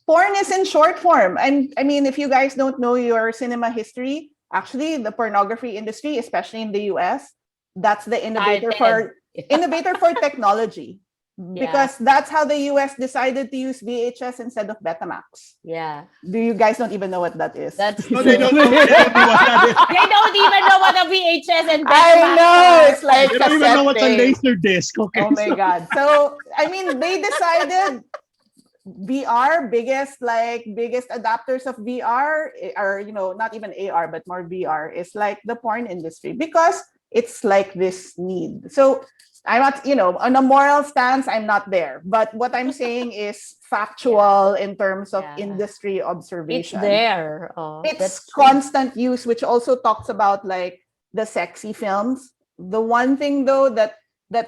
porn is in short form. And I mean, if you guys don't know your cinema history, actually the pornography industry, especially in the US, that's the innovator for technology. Because that's how the US decided to use VHS instead of Betamax. Yeah. Do you guys don't even know what that is? That's No, they don't know what that is. They don't even know what a VHS and I Betamax know, are. it's like They don't even know what's a cassette tape. laser disc. Okay. Oh my God. So, I mean, they decided VR, biggest adapters of VR are, not even AR, but more VR, is like the porn industry, because it's like this need. So I'm not, on a moral stance, I'm not there. But what I'm saying is factual in terms of industry observation. It's there. Oh, it's constant use, which also talks about like the sexy films. The one thing though that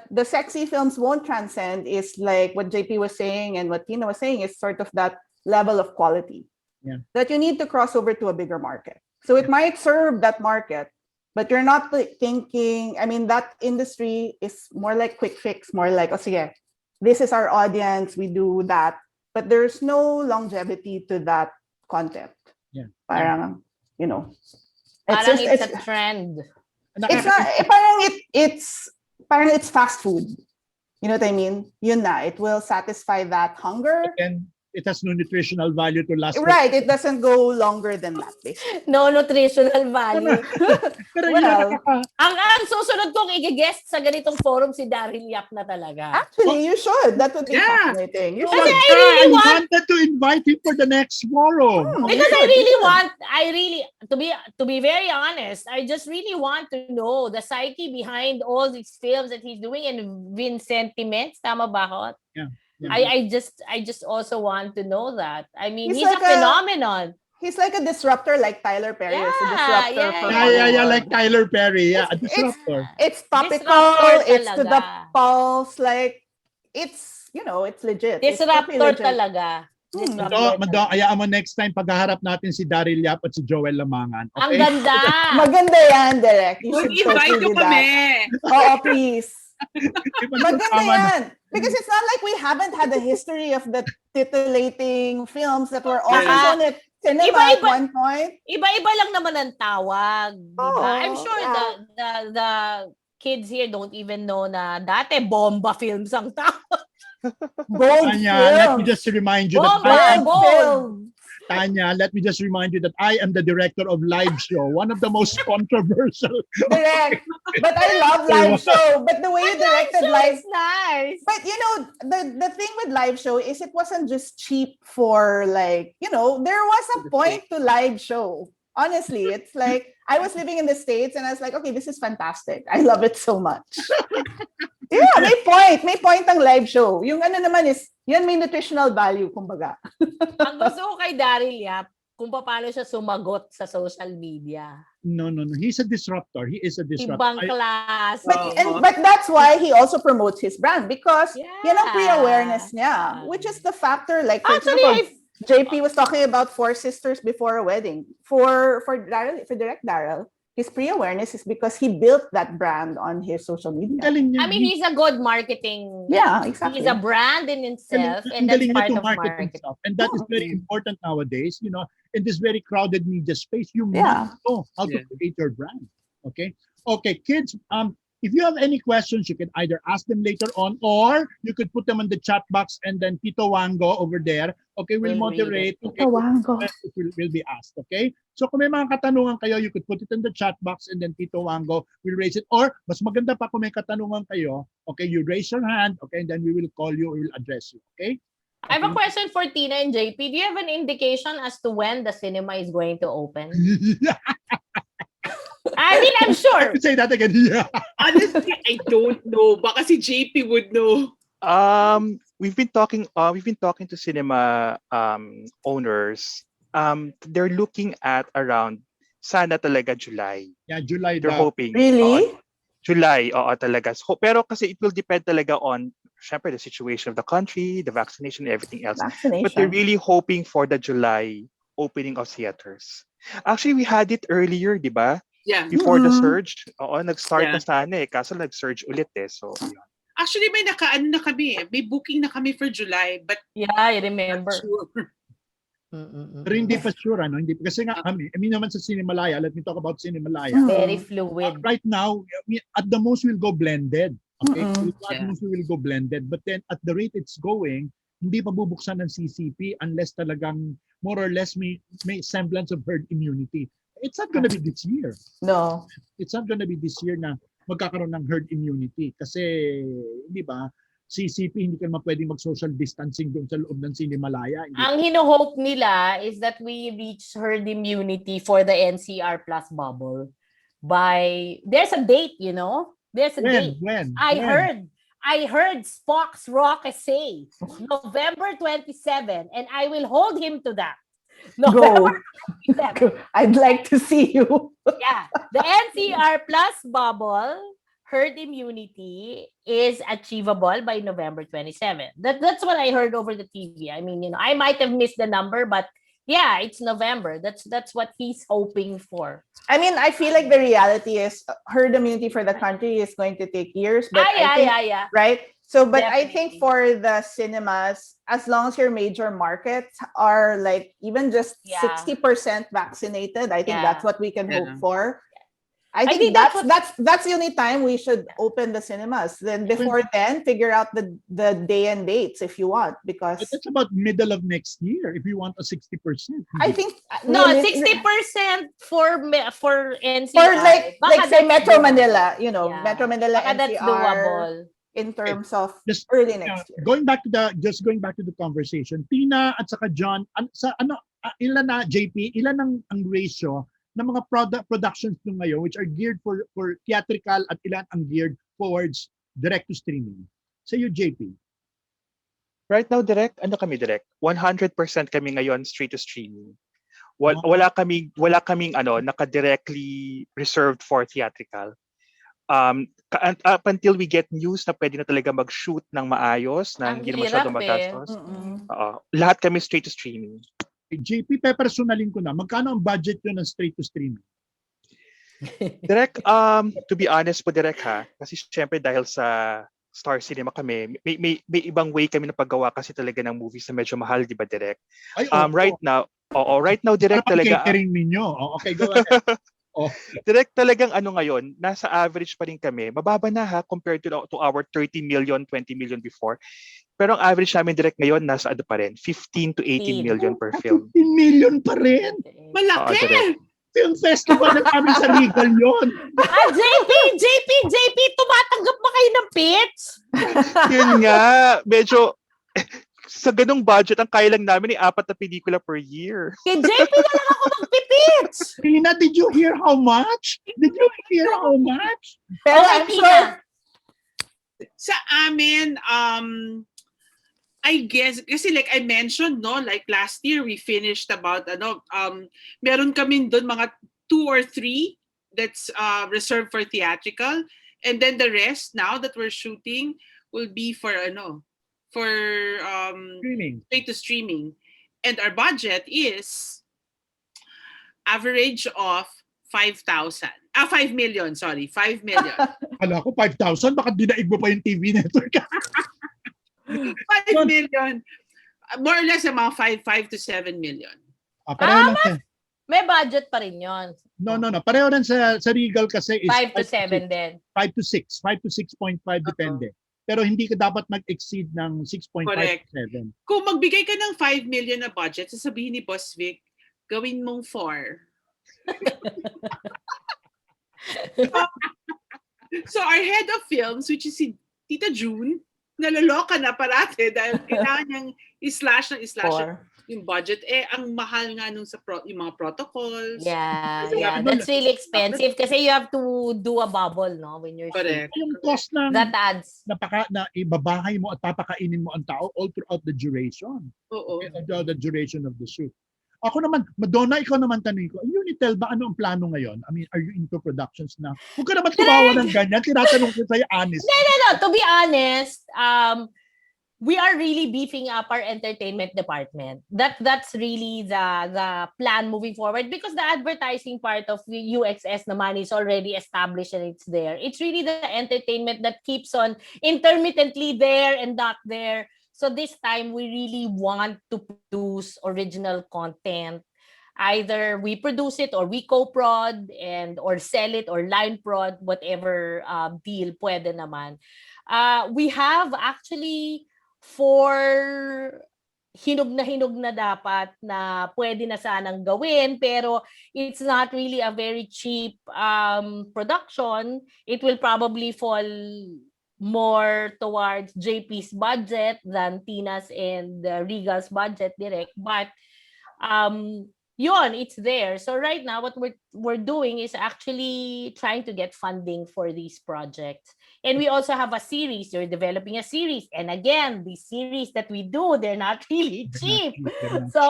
the sexy films won't transcend is like what JP was saying and what Tina was saying, is sort of that level of quality that you need to cross over to a bigger market. So it might serve that market, but you're not thinking, I mean, that industry is more like quick fix, more like, oh, sige, this is our audience, we do that. But there's no longevity to that content. Yeah. Parang, it's a trend. It's not, parang it's fast food. You know what I mean? Yun na, it will satisfy that hunger. And it has no nutritional value to last. Right, it doesn't go longer than that. Basically. No nutritional value. Pero ang susunod kong i-guest sa ganitong forum si Daryl Yap na talaga. Actually, you should. That would be fascinating. You Kasi should. I wanted to invite him for the next forum. Because to be very honest, I just really want to know the psyche behind all these films that he's doing and Vincentiments. Tama ba ako? Yeah. I just also want to know that. I mean, He's he's like a phenomenon. He's like a disruptor, like Tyler Perry is a Yeah, disruptor yeah, for Yeah, yeah, yeah, Hollywood. like Tyler Perry. Yeah, a It's disruptor. it's topical. Disruptor It's to the talaga. pulse. Like it's it's legit. It's totally Disruptor legit. talaga. Disruptor Mado, talaga. hayaan mo next time paghaharap natin si Daryl Yap at si Joel Lamangan. Ang Okay? ganda. Maganda yan, Direk. You should Mag-invite totally nyo do kami. that. Oo, please. Maganda Tama na. yan. Because it's not like we haven't had a history of the titillating films that were also Ah, shown at cinema at iba-iba. one point. Iba-iba lang naman ang tawag, di ba? I'm Oo, sure yeah. the kids here don't even know na dati bomba films ang tawag. Gold Tanya, let me films. just remind you that Bomba! Gold films. Tanya, let me just remind you that I am the director of Live Show, one of the most controversial. Direct. But I love live show. But the way you directed live It's nice. But the thing with live show is it wasn't just cheap for like, there was a point to live show. Honestly, it's like I was living in the States and I was like, okay, this is fantastic. I love it so much. Yeah, may point ang live show. Yung naman is, yan may nutritional value, kumbaga. Ang gusto ko kay Daryl Yap, kung paano siya sumagot sa social media. No. He's a disruptor. He is a disruptor. Ibang klase. But that's why he also promotes his brand because yan ang pre-awareness Yeah. niya, which is the factor like for Actually, example, JP was talking about Four Sisters Before a Wedding. For Direct Daryl, his pre-awareness is because he built that brand on his social media. Galing niya. I mean, he's a good marketing. Yeah, exactly. He's a brand in himself, and Galing that's niya part to of market marketing. himself. And that is very important nowadays. In this very crowded media space, you Yeah. must know how to create your brand. Okay? Okay, kids, if you have any questions, you can either ask them later on or you could put them in the chat box and then Tito Wango over there, okay, will We'll read moderate. it. Okay, Tito Wango. it will be asked, okay? So kung may mga katanungan kayo, you could put it in the chat box and then Tito Wango will raise it. Or mas maganda pa kung may katanungan kayo, okay, you raise your hand, okay, and then we will call you, we will address you, okay? I have a question for Tina and JP. Do you have an indication as to when the cinema is going to open? I mean, I'm sure. Say that again. Yeah. Honestly, I don't know. Baka si JP would know. We've been talking to cinema owners. They're looking at around sana talaga July. Yeah, July. They're hoping. Really? July, oo talaga. So, pero kasi it will depend talaga on syempre the situation of the country, the vaccination, and everything else. Vaccination. But they're really hoping for the July opening of theaters. Actually, we had it earlier, di ba? Yeah. Before the Mhm. surge. Oo, nag-start Yeah. na sana eh. Kaso nag-surge ulit eh. So, yun. Actually, may na kami eh. May booking na kami for July, but Yeah, I remember. not sure. Pero hindi pa sure, ano? Hindi, kasi nga kami, I mean naman sa Cinemalaya, let me talk about Cinemalaya. Very fluid. Right now, at the most we'll go blended. Okay? Mm-mm. At most we will go blended. But then at the rate it's going, hindi pa bubuksan ng CCP unless talagang more or less may semblance of herd immunity. It's not gonna be this year. No. It's not gonna be this year na magkakaroon ng herd immunity. Kasi, di ba, CCP, hindi ka naman pwedeng mag-social distancing doon sa loob ng Cinemalaya. Ang hino-hope nila is that we reach herd immunity for the NCR plus bubble by, there's a date, There's a date. When? I heard Spock's Rocket say November 27, and I will hold him to that. November 27. I'd like to see you. Yeah. The NCR plus bubble herd immunity is achievable by November 27. That's what I heard over the TV. I mean, I might have missed the number, but yeah, it's November. That's what he's hoping for. I mean, I feel like the reality is herd immunity for the country is going to take years. But I think, Yeah. right? So, but I Definitely. think for the cinemas, as long as your major markets are like even just 60% vaccinated, I think that's what we can hope for. I think that's the only time we should open the cinemas. Then before then, figure out the day and dates if you want, because But it's about middle of next year if you want a 60%. I think 60% for NCR. for like say Metro doable. Manila, Yeah. Metro Manila Baka that's NCR doable. in terms of Just early next year. Going back to the conversation, Tina at saka John, ilan na JP, ilan ang ratio ng mga productions nyo ngayon which are geared for theatrical at ilan ang geared towards direct to streaming? Sa iyo, JP. Right now, direct, ano kami direct? 100% kami ngayon straight to streaming. Wala kaming naka-directly reserved for theatrical. Up until we get news na pwede na talaga mag-shoot ng maayos, na Ang hindi na masyadong hirap eh. magastos. Mm-mm. Lahat kami straight to streaming. JP, personalin ko na, magkano ang budget yun ng straight to streaming? Direct, to be honest po, direct ha, kasi syempre dahil sa Star Cinema kami, may ibang way kami na paggawa kasi talaga ng movies na medyo mahal, di ba, direct? Ay, Right now, direct Para talaga. catering ninyo. Okay, go ahead. Direct talagang ngayon, nasa average pa rin kami. Mababa na ha, compared to our 30 million, 20 million before. Pero ang average namin direct ngayon, nasa pa rin, 15 to 18 million per film. 15 million pa rin. Malaki! Direct. Film festival na kami sa Regal yun. JP, tumatanggap ba kayo ng pitch? Yun nga, medyo, sa ganong budget, ang kaya lang namin ay 4 na pelikula per year. Kay JP na lang ako magpipitch. Rina, did you hear how much? Pero Okay, I'm Tina. sure, Sa amin, I guess, kasi like I mentioned, no, like last year we finished about, meron kami doon mga 2 or 3 that's reserved for theatrical. And then the rest now that we're shooting will be for, Streaming. straight to streaming. And our budget is average of 5,000. 5 million, sorry. 5 million. Kala ko 5,000, baka dinaig mo pa yung TV network. 5 million. More or less, mga 5 to 7 million. Pareho lang siya. May budget pa rin yon. No. Pareho lang sa Regal kasi is 5 to 7 din. 5 to 6. 5 to 6.5 depende. Pero hindi ka dapat mag-exceed ng 6.5 Correct. to 7. Kung magbigay ka ng 5 million na budget, sasabihin ni Boss Vic, gawin mong 4. So our head of films, which is si Tita June, naloloka na parate dahil kailangan niyang i-slash yung budget. Ang mahal nga nung yung mga protocols. Yeah, Kasi that's really expensive kasi you have to do a bubble, no, when you're Correct. shooting. Yung cost ng That adds. na ibabahay mo at papakainin mo ang tao all throughout the duration. Oo. The duration of the shoot. Ako naman, Madonna, ikaw naman tanong ko, Unitel ba ano ang plano ngayon? I mean, are you into productions na? Huwag ka naman tumawa ng ganyan, tinatanong ko sa'yo honest. No, to be honest, we are really beefing up our entertainment department. That's really the plan moving forward because the advertising part of the UXS naman is already established and it's there. It's really the entertainment that keeps on intermittently there and not there. So this time we really want to produce original content. Either we produce it or we co-prod or sell it or line prod, whatever deal pwede naman. We have actually 4 hinog na dapat na pwede na sanang gawin pero it's not really a very cheap production. It will probably fall more towards JP's budget than Tina's and Regal's budget direct, but yun, it's there. So right now what we're doing is actually trying to get funding for these projects. And we also have a series. We're developing a series. And again, the series that we do, they're not really cheap. So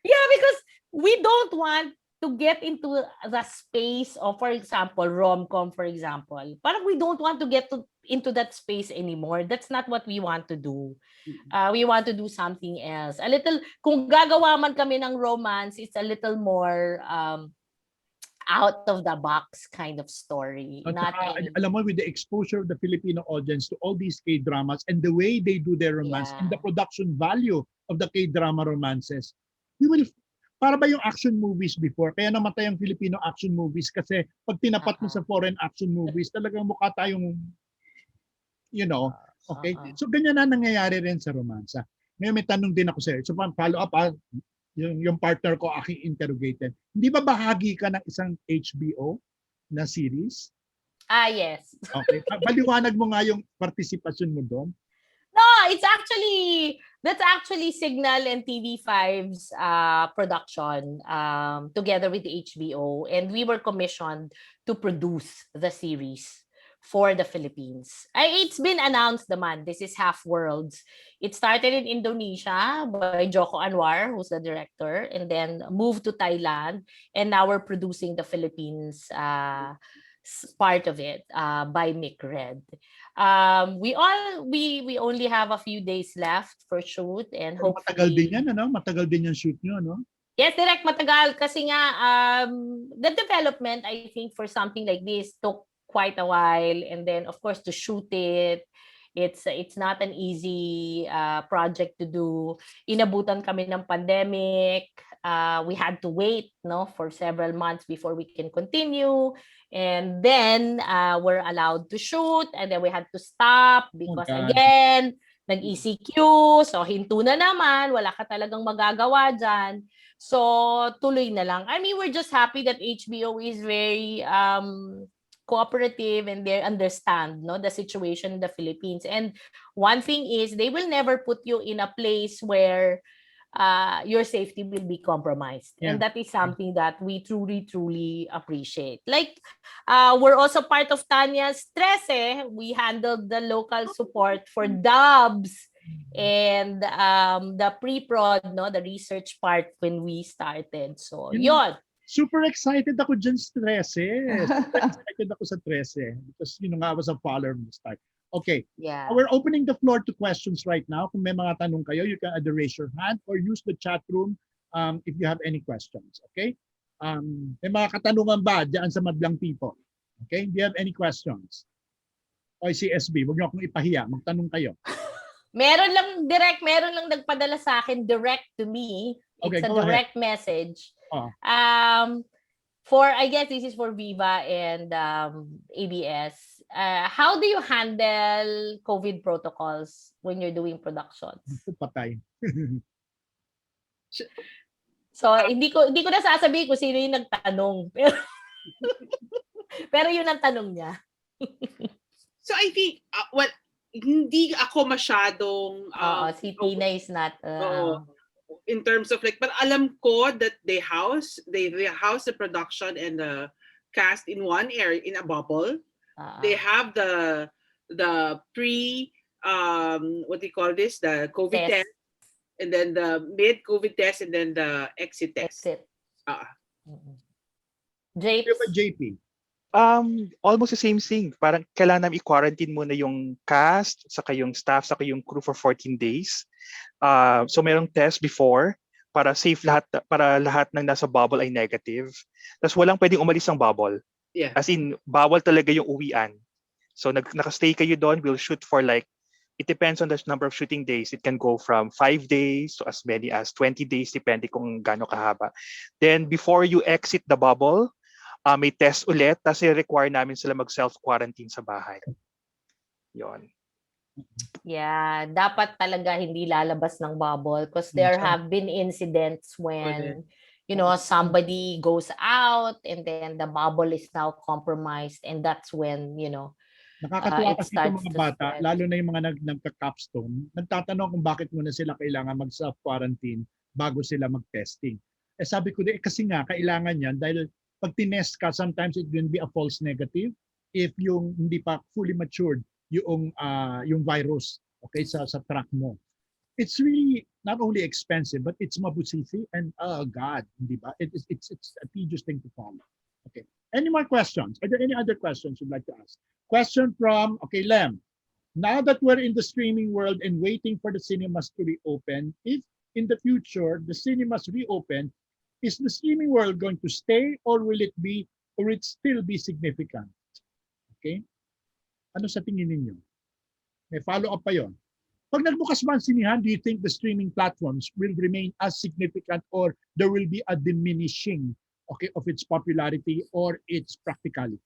yeah, because we don't want to get into the space of, for example, rom-com, for example. Parang we don't want to get into that space anymore. That's not what we want to do. We want to do something else. A little, kung gagawa man kami ng romance, it's a little more out of the box kind of story. At Not saka, any- alam mo, with the exposure of the Filipino audience to all these K-dramas and the way they do their romance Yeah. and the production value of the K-drama romances, we will, para ba yung action movies before? Kaya namatay ang Filipino action movies kasi pag tinapat mo sa foreign action movies, talagang mukha tayong, okay? So ganyan na nangyayari rin sa romansa. Ngayon may tanong din ako sa'yo. So follow up, yung partner ko aking interrogated. Hindi ba bahagi ka ng isang HBO na series? Yes. Okay. Paliwanag mo nga yung participation mo doon. No, that's actually Signal and TV5's production together with HBO, and we were commissioned to produce the series for the Philippines. It's been announced naman. This is Half Worlds. It started in Indonesia by Joko Anwar, who's the director, and then moved to Thailand. And now we're producing the Philippines part of it by Mick Red. We only have a few days left for shoot, and Pero hopefully matagal din yan, ano? Matagal din yung shoot nyo, no? yes, direct matagal kasi nga the development I think for something like this took quite a while, and then of course to shoot it, it's not an easy project to do. Inabutan kami ng pandemic. We had to wait for several months before we can continue, and then we're allowed to shoot, and then we had to stop because God. again nag-ECQ, so hinto na naman, wala ka talagang magagawa dyan. So tuloy na lang. I mean, we're just happy that HBO is very cooperative, and they understand the situation in the Philippines. And one thing is they will never put you in a place where your safety will be compromised. Yeah. And that is something that we truly appreciate. Like we're also part of Tanya's Trese. We handled the local support for dubs and the pre-prod, the research part when we started. So yon. Super excited ako dyan sa Trese. Super excited ako sa Trese because I was a follower from the start. Okay. Yeah. We're opening the floor to questions right now. Kung may mga tanong kayo, you can either raise your hand or use the chat room if you have any questions. Okay? May mga katanungan ba dyan sa madlang people? Okay? Do you have any questions? O CSB, huwag niyo akong ipahiya. Magtanong kayo. Meron lang nagpadala sa akin direct to me. It's Okay, a direct message. I guess this is for Viva and ABS. How do you handle COVID protocols when you're doing productions? Patay. So hindi ko na sasabihin kung sino yung nagtanong. Pero yun ang tanong niya. So I think, hindi ako masyadong... si Tina is not... in terms of but alam ko that they house the production and the cast in one area, in a bubble. They have the pre what do you call this, the COVID test, and then the mid COVID test, and then the exit test. JP. Almost the same thing. Parang kailangan namin i-quarantine muna yung cast, saka yung staff, saka yung crew for 14 days. So merong test before para safe lahat, para lahat ng nasa bubble ay negative. Tapos walang pwedeng umalis ng bubble. Yeah. As in, bawal talaga yung uwian. So nakastay kayo doon, we'll shoot for it depends on the number of shooting days. It can go from 5 days to as many as 20 days, depende kung gaano kahaba. Then before you exit the bubble, may test ulit, kasi require namin sila mag-self-quarantine sa bahay. Yon. Yeah, dapat talaga hindi lalabas ng bubble because there have been incidents when somebody goes out and then the bubble is now compromised, and that's when Nakakatuwa it kasi itong starts mga to bata, spread. lalo na yung mga nagka-capstone, nagtatanong kung bakit muna sila kailangan mag-self-quarantine bago sila mag-testing. Sabi ko kasi nga, kailangan yan dahil pag tinest ka, sometimes it can be a false negative if yung hindi pa fully matured yung virus, okay, sa track mo. It's really not only expensive, but it's mabusisi and God, hindi ba? It's a tedious thing to follow. Okay. Any more questions? Are there any other questions you'd like to ask? Question from, Lem. Now that we're in the streaming world and waiting for the cinemas to reopen, if in the future the cinemas reopen, is the streaming world going to stay or will it still be significant? Okay? Ano sa tingin ninyo? May follow-up pa yon. Pag nagbukas ba ang sinihan, do you think the streaming platforms will remain as significant or there will be a diminishing of its popularity or its practicality?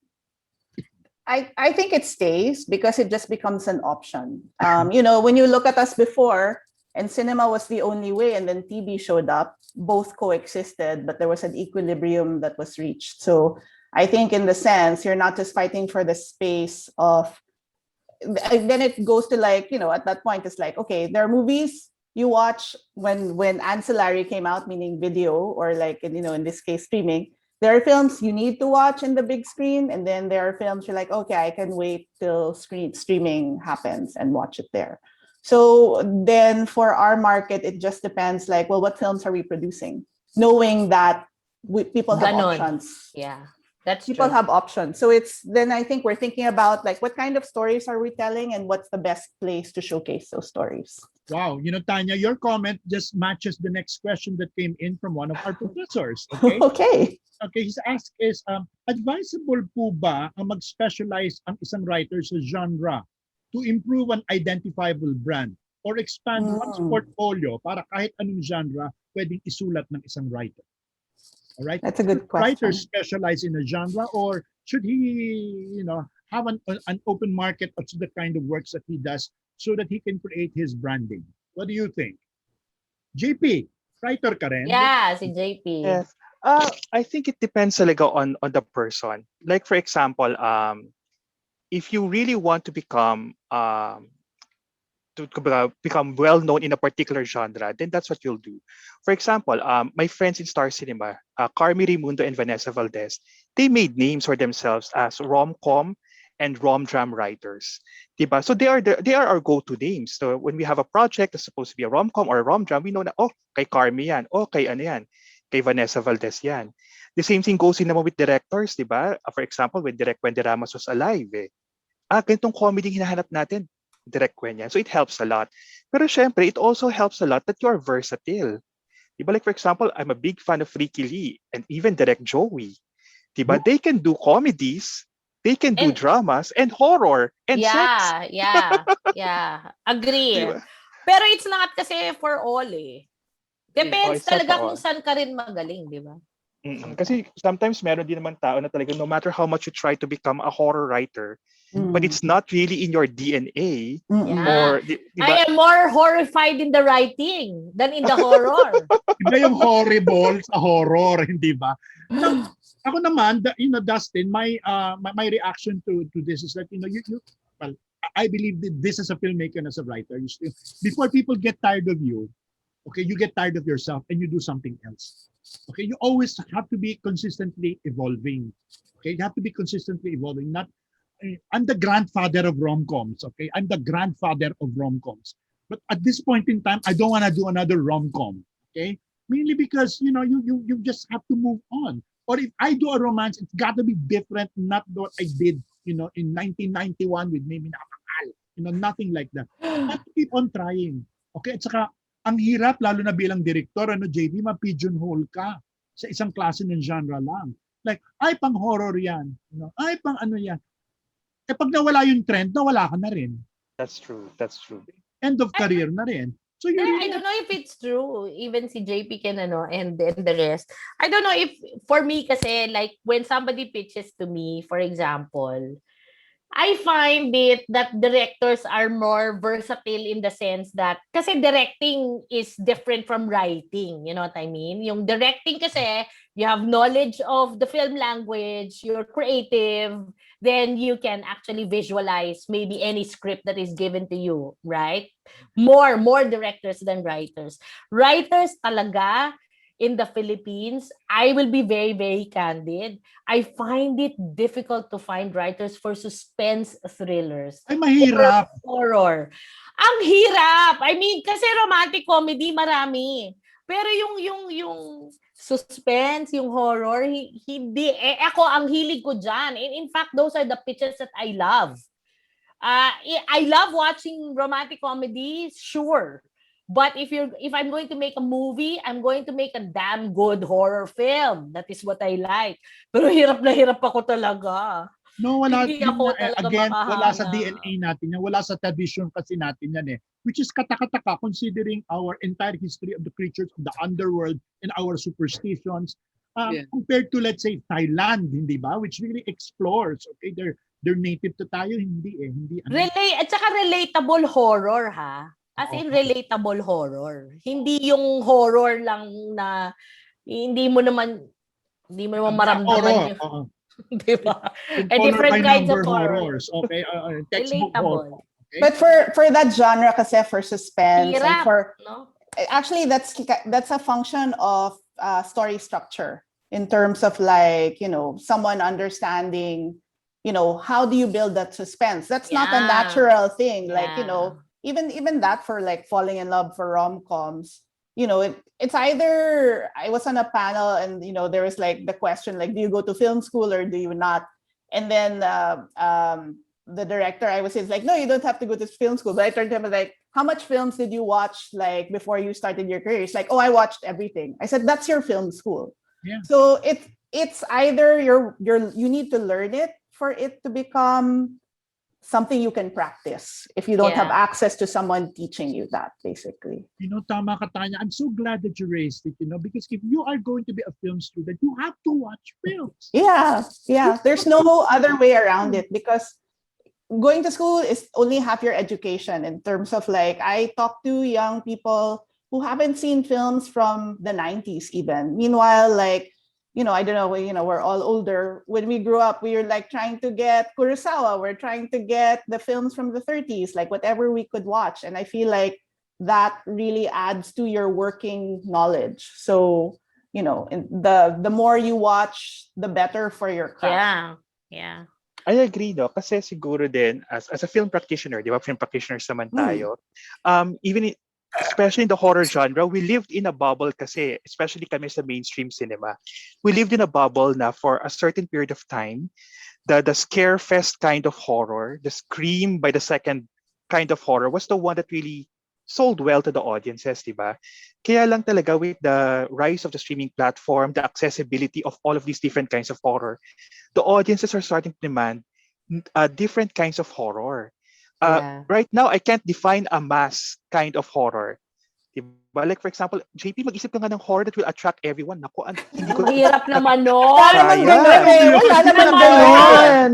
I think it stays because it just becomes an option. When you look at us before, and cinema was the only way, and then TV showed up, both coexisted, but there was an equilibrium that was reached. So I think in the sense, you're not just fighting for the space of, then it goes to at that point, it's like, okay, there are movies you watch when ancillary came out, meaning video, or in this case, streaming, There are films you need to watch in the big screen, and then there are films you're like, okay, I can wait till streaming happens and watch it there. So then for our market, it just depends like, well, what films are we producing? Knowing that people have Ganon. options. Yeah, that's People true. have options. So it's then I think we're thinking about like what kind of stories are we telling and what's the best place to showcase those stories. Wow, Tanya, your comment just matches the next question that came in from one of our professors. Okay. Okay. Okay, his ask is, advisable po ba ang mag-specialize ang isang writer sa genre to improve an identifiable brand or expand one's portfolio para kahit anong genre pwedeng isulat ng isang writer? All right? That's a good Should question. writers specialize in a genre, or should he, have an open market of the kind of works that he does so that he can create his branding? What do you think? JP, writer ka rin? Yeah, si JP. Yes. I think it depends talaga on the person. Like for example, if you really want to become well known in a particular genre, then that's what you'll do. For example, my friends in Star Cinema, Carmi Raimundo and Vanessa Valdez, they made names for themselves as rom-com and rom-dram writers. Diba? So they are our go-to names. So when we have a project that's supposed to be a rom-com or a rom-dram, we know na, oh, kay Carmi yan, oh, kay ano yan, kay Vanessa Valdez yan. The same thing goes in naman with directors, di ba? For example, when Direk Wendy Ramos was alive, ganitong comedy hinahanap natin, Direk Wen yan. So it helps a lot. Pero syempre, it also helps a lot that you are versatile. Di ba? Like for example, I'm a big fan of Ricky Lee and even Direk Joey. Di ba? They can do comedies, they can do dramas and horror and sex. Yeah. Agree. Diba? Pero it's not kasi for all eh. Depends it's not talaga for kung all. saan ka rin magaling, di ba? Kasi sometimes meron din naman tao na talaga no matter how much you try to become a horror writer, but it's not really in your DNA. Or, diba? I am more horrified in the writing than in the horror. Iba yung horrible sa horror, hindi ba? Ako naman, Dustin, my reaction to this is that, well, I believe that this as a filmmaker and as a writer, before people get tired of you, okay, you get tired of yourself and you do something else. Okay, you always have to be consistently evolving. Okay, you have to be consistently evolving. I'm the grandfather of rom-coms. Okay, I'm the grandfather of rom-coms. But at this point in time, I don't want to do another rom-com. Okay, mainly because you just have to move on. Or if I do a romance, it's got to be different, not what I did, in 1991 with Mimi Nakakal. Nothing like that. You have to keep on trying. Okay, at saka ang hirap, lalo na bilang director, JB, ma-pigeonhole ka sa isang klase ng genre lang. Like, ay, pang horror yan. Ay, pang ano yan. Eh, pag nawala yung trend, nawala ka na rin. That's true. End of career na rin. So I don't know if it's true. Even si JP can and the rest. I don't know if, for me kasi, like, when somebody pitches to me, for example, I find it that directors are more versatile in the sense that, kasi directing is different from writing, you know what I mean? Yung directing kasi, you have knowledge of the film language, you're creative, then you can actually visualize maybe any script that is given to you, right? More directors than writers. Writers talaga, in the Philippines, I will be very, very candid. I find it difficult to find writers for suspense thrillers. Ay, mahirap. Horror. Ang hirap. I mean, kasi romantic comedy, marami. Pero yung suspense, yung horror, hindi. Ako, ang hilig ko dyan. In fact, those are the pitches that I love. I love watching romantic comedies, sure. But if I'm going to make a movie, I'm going to make a damn good horror film. That is what I like. Pero hirap na hirap ako talaga. No, wala. Hindi ako talaga Again, wala sa makahanga. DNA natin yan. Wala sa tradition kasi natin yan eh. Which is katakataka considering our entire history of the creatures of the underworld and our superstitions. Compared to, let's say, Thailand, hindi ba? Which really explores. Okay, they're native to tayo, hindi eh. At saka relatable horror, ha? As in relatable horror. Hindi yung horror lang na hindi mo naman maramdaman yung... Diba? And different kinds of horrors. Okay, textbook horror. Okay? But for that genre kasi, for suspense, Hirap, and for... no? Actually, that's a function of story structure. in terms of like, someone understanding, how do you build that suspense? That's not a Yeah. natural thing. Like, Yeah. even that for like falling in love for rom-coms, it's either I was on a panel and there was like the question like, do you go to film school or do you not? And then the director I was saying is like, no, you don't have to go to film school. But I turned to him and like, how much films did you watch like before you started your career? He's like, oh, I watched everything. I said, that's your film school. Yeah. So it's either you need to learn it for it to become something you can practice if you don't have Yeah. access to someone teaching you that, basically. Tama ka, Tanya. I'm so glad that you raised it, because if you are going to be a film student, you have to watch films. Yeah. There's no other way around it, because going to school is only half your education in terms of like, I talk to young people who haven't seen films from the 90s even. Meanwhile, like, I don't know, we're all older. When we grew up, we were like trying to get Kurosawa. We're trying to get the films from the 30s, like whatever we could watch. And I feel like that really adds to your working knowledge. So, the more you watch, the better for your craft. Yeah. I agree, no? Kasi siguro din, as a film practitioner, di ba? Film practitioners naman tayo. Especially in the horror genre, we lived in a bubble kasi, especially kami sa mainstream cinema. We lived in a bubble na for a certain period of time. The scare fest kind of horror, the scream by the second kind of horror was the one that really sold well to the audiences, di ba? Kaya lang talaga with the rise of the streaming platform, the accessibility of all of these different kinds of horror, the audiences are starting to demand different kinds of horror. Right now, I can't define a mass kind of horror. Diba? Like for example, JP, mag-isip ka nga ng horror that will attract everyone. Naku, hindi ko... Ang hirap naman Wala namang nun. ganun eh. Wala namang ganun.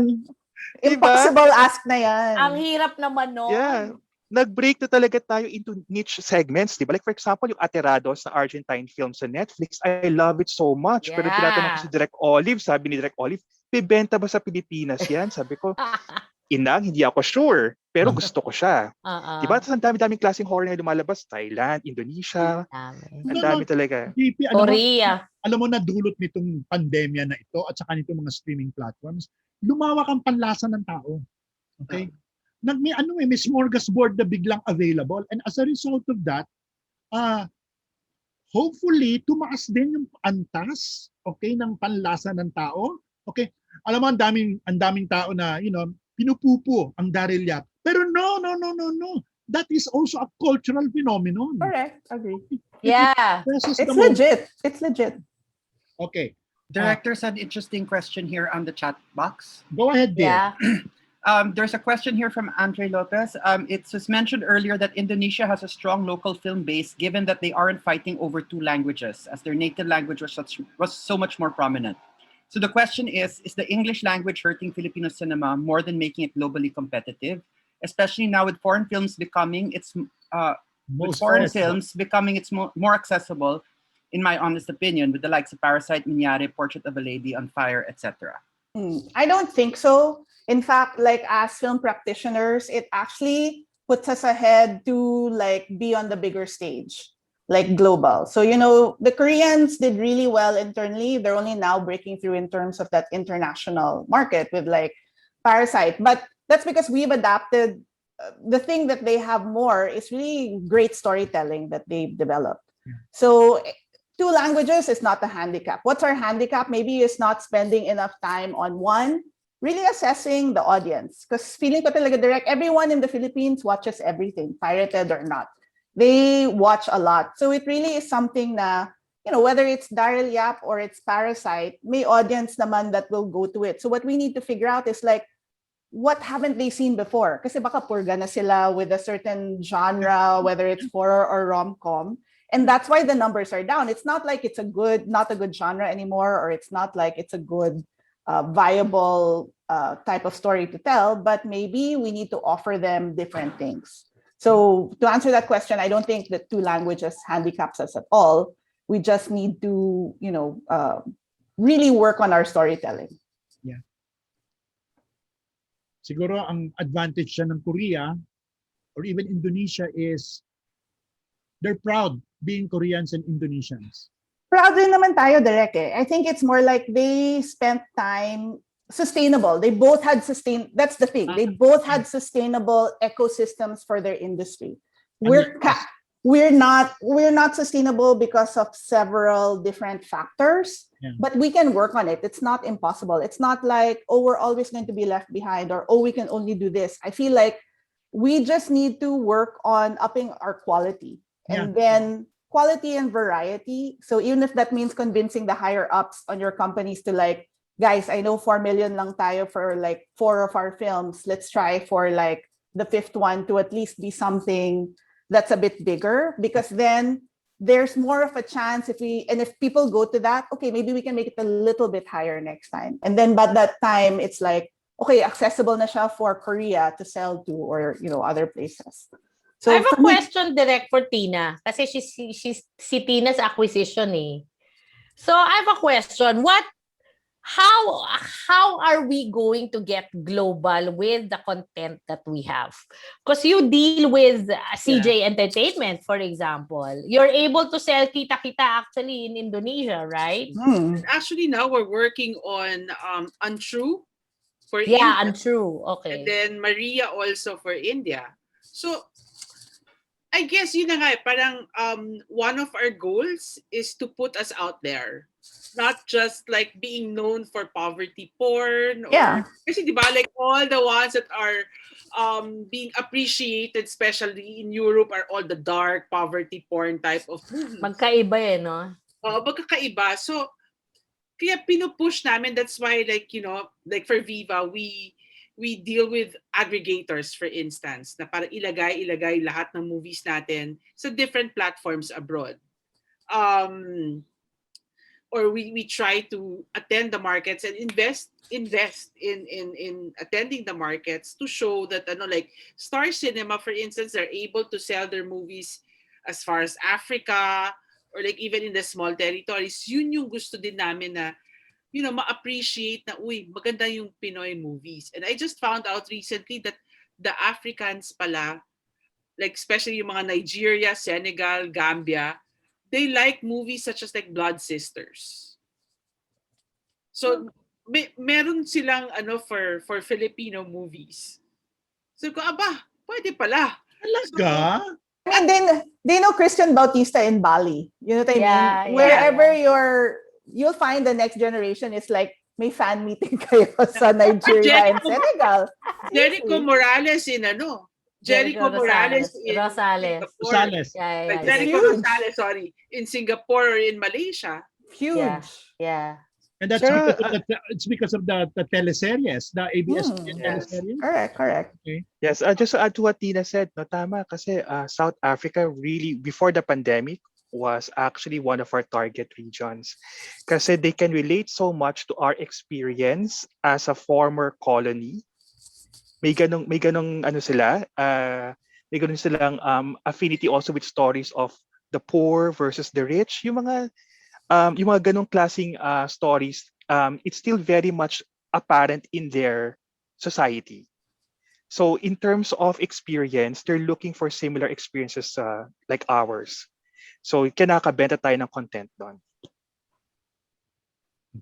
Diba? Impossible ask na yan. Ang hirap naman nun. Yeah. Nag-break na talaga tayo into niche segments, di ba? Like for example, yung Aterados na Argentine film sa Netflix, I love it so much. Pero tinatanong ko si Direk Olive, sabi ni Direk Olive, bibenta ba sa Pilipinas yan? Sabi ko, inang, hindi ako sure. Pero gusto ko siya. Di ba? Ang dami-daming klaseng horror na lumalabas. Thailand, Indonesia. Ang dami talaga. JP, Korea. Alam mo na dulot nitong pandemya na ito at saka nitong mga streaming platforms, lumawak ang panlasa ng tao. Okay? May smorgasbord na biglang available, and as a result of that, hopefully tumaas din yung antas, okay, ng panlasa ng tao. Okay? Alam mo, ang daming tao na, pinupupo ang darilyap. Pero no. That is also a cultural phenomenon. Correct. Agree. Yeah. It's legit. Okay. Director's an interesting question here on the chat box. Go ahead, dear. Yeah. There's a question here from Andre Lopez. It was mentioned earlier that Indonesia has a strong local film base, given that they aren't fighting over two languages, as their native language was so much more prominent. So the question is the English language hurting Filipino cinema more than making it globally competitive, especially now with foreign films becoming more accessible, in my honest opinion, with the likes of Parasite, Minyare, Portrait of a Lady on Fire, etc. I don't think so. In fact, like as film practitioners, it actually puts us ahead to like be on the bigger stage, like global. So, the Koreans did really well internally. They're only now breaking through in terms of that international market with like Parasite. But that's because we've adapted. The thing that they have more is really great storytelling that they've developed. So two languages is not a handicap. What's our handicap? Maybe it's not spending enough time on one, really assessing the audience. Because feeling ko talaga direct, everyone in the Philippines watches everything, pirated or not. They watch a lot. So it really is something na, whether it's Daryl Yap or it's Parasite, may audience naman that will go to it. So what we need to figure out is like, what haven't they seen before? Kasi baka purga na sila with a certain genre, whether it's horror or rom-com. And that's why the numbers are down. It's not like it's not a good genre anymore, or it's not like it's a good, viable type of story to tell, but maybe we need to offer them different things. So to answer that question, I don't think that two languages handicaps us at all. We just need to, really work on our storytelling. Yeah. Siguro ang advantage siya ng Korea or even Indonesia is they're proud being Koreans and Indonesians. proud din naman tayo, Direk eh. I think it's more like they spent time sustainable. They both had that's the thing. They both had sustainable ecosystems for their industry. We're not sustainable because of several different factors, but we can work on it. It's not impossible. It's not like, oh, we're always going to be left behind, or oh, we can only do this. I feel like we just need to work on upping our quality, and then quality and variety. So even if that means convincing the higher ups on your companies to like, guys, I know 4 million lang tayo for like 4 of our films. Let's try for like the 5th one to at least be something that's a bit bigger, because then there's more of a chance if people go to that, okay, maybe we can make it a little bit higher next time. And then by that time, it's like, okay, accessible na siya for Korea to sell to, or, other places. So I have a question direct for Tina. Kasi she's si Tina's acquisition eh. So I have a question. How are we going to get global with the content that we have? Because you deal with CJ Entertainment, for example. You're able to sell kita-kita actually in Indonesia, right? Actually, now we're working on Untrue for India. Yeah, Untrue. Okay. And then Maria also for India. So, I guess yun na nga, parang one of our goals is to put us out there. Not just like being known for poverty porn. Kasi di ba, like all the ones that are being appreciated, especially in Europe, are all the dark poverty porn type of movies. Magkaiba eh, no? Magkakaiba. So, kaya pinupush namin. That's why, like, like for Viva, we deal with aggregators, for instance, na para ilagay lahat ng movies natin sa different platforms abroad. Or we try to attend the markets and invest in attending the markets to show that like Star Cinema, for instance, are able to sell their movies as far as Africa, or like even in the small territories. Yun yung gusto din namin na ma-appreciate na, uy, maganda yung Pinoy movies. And I just found out recently that the Africans pala, like especially yung mga Nigeria, Senegal, Gambia, they like movies such as like Blood Sisters. So, meron silang for Filipino movies. So, pwede pala. Talaga? I mean, they know Christian Bautista in Bali. You know what I mean? Wherever you'll find the next generation is like, may fan meeting kayo sa Nigeria and Senegal. Jericho Morales in Jericho Morales in Rosales. Jericho Rosales, sorry, in Singapore or in Malaysia. Huge. Yeah. And that's because of the teleseries, the ABS-CBN teleseries. Correct. Okay. Yes, just to add to what Tina said, no, tama, kasi South Africa really, before the pandemic, was actually one of our target regions. Kasi they can relate so much to our experience as a former colony. May ganong sila, may ganong silang affinity also with stories of the poor versus the rich. Yung mga ganong klaseng stories, it's still very much apparent in their society. So in terms of experience, they're looking for similar experiences like ours. So kinakabenta tayo ng content doon.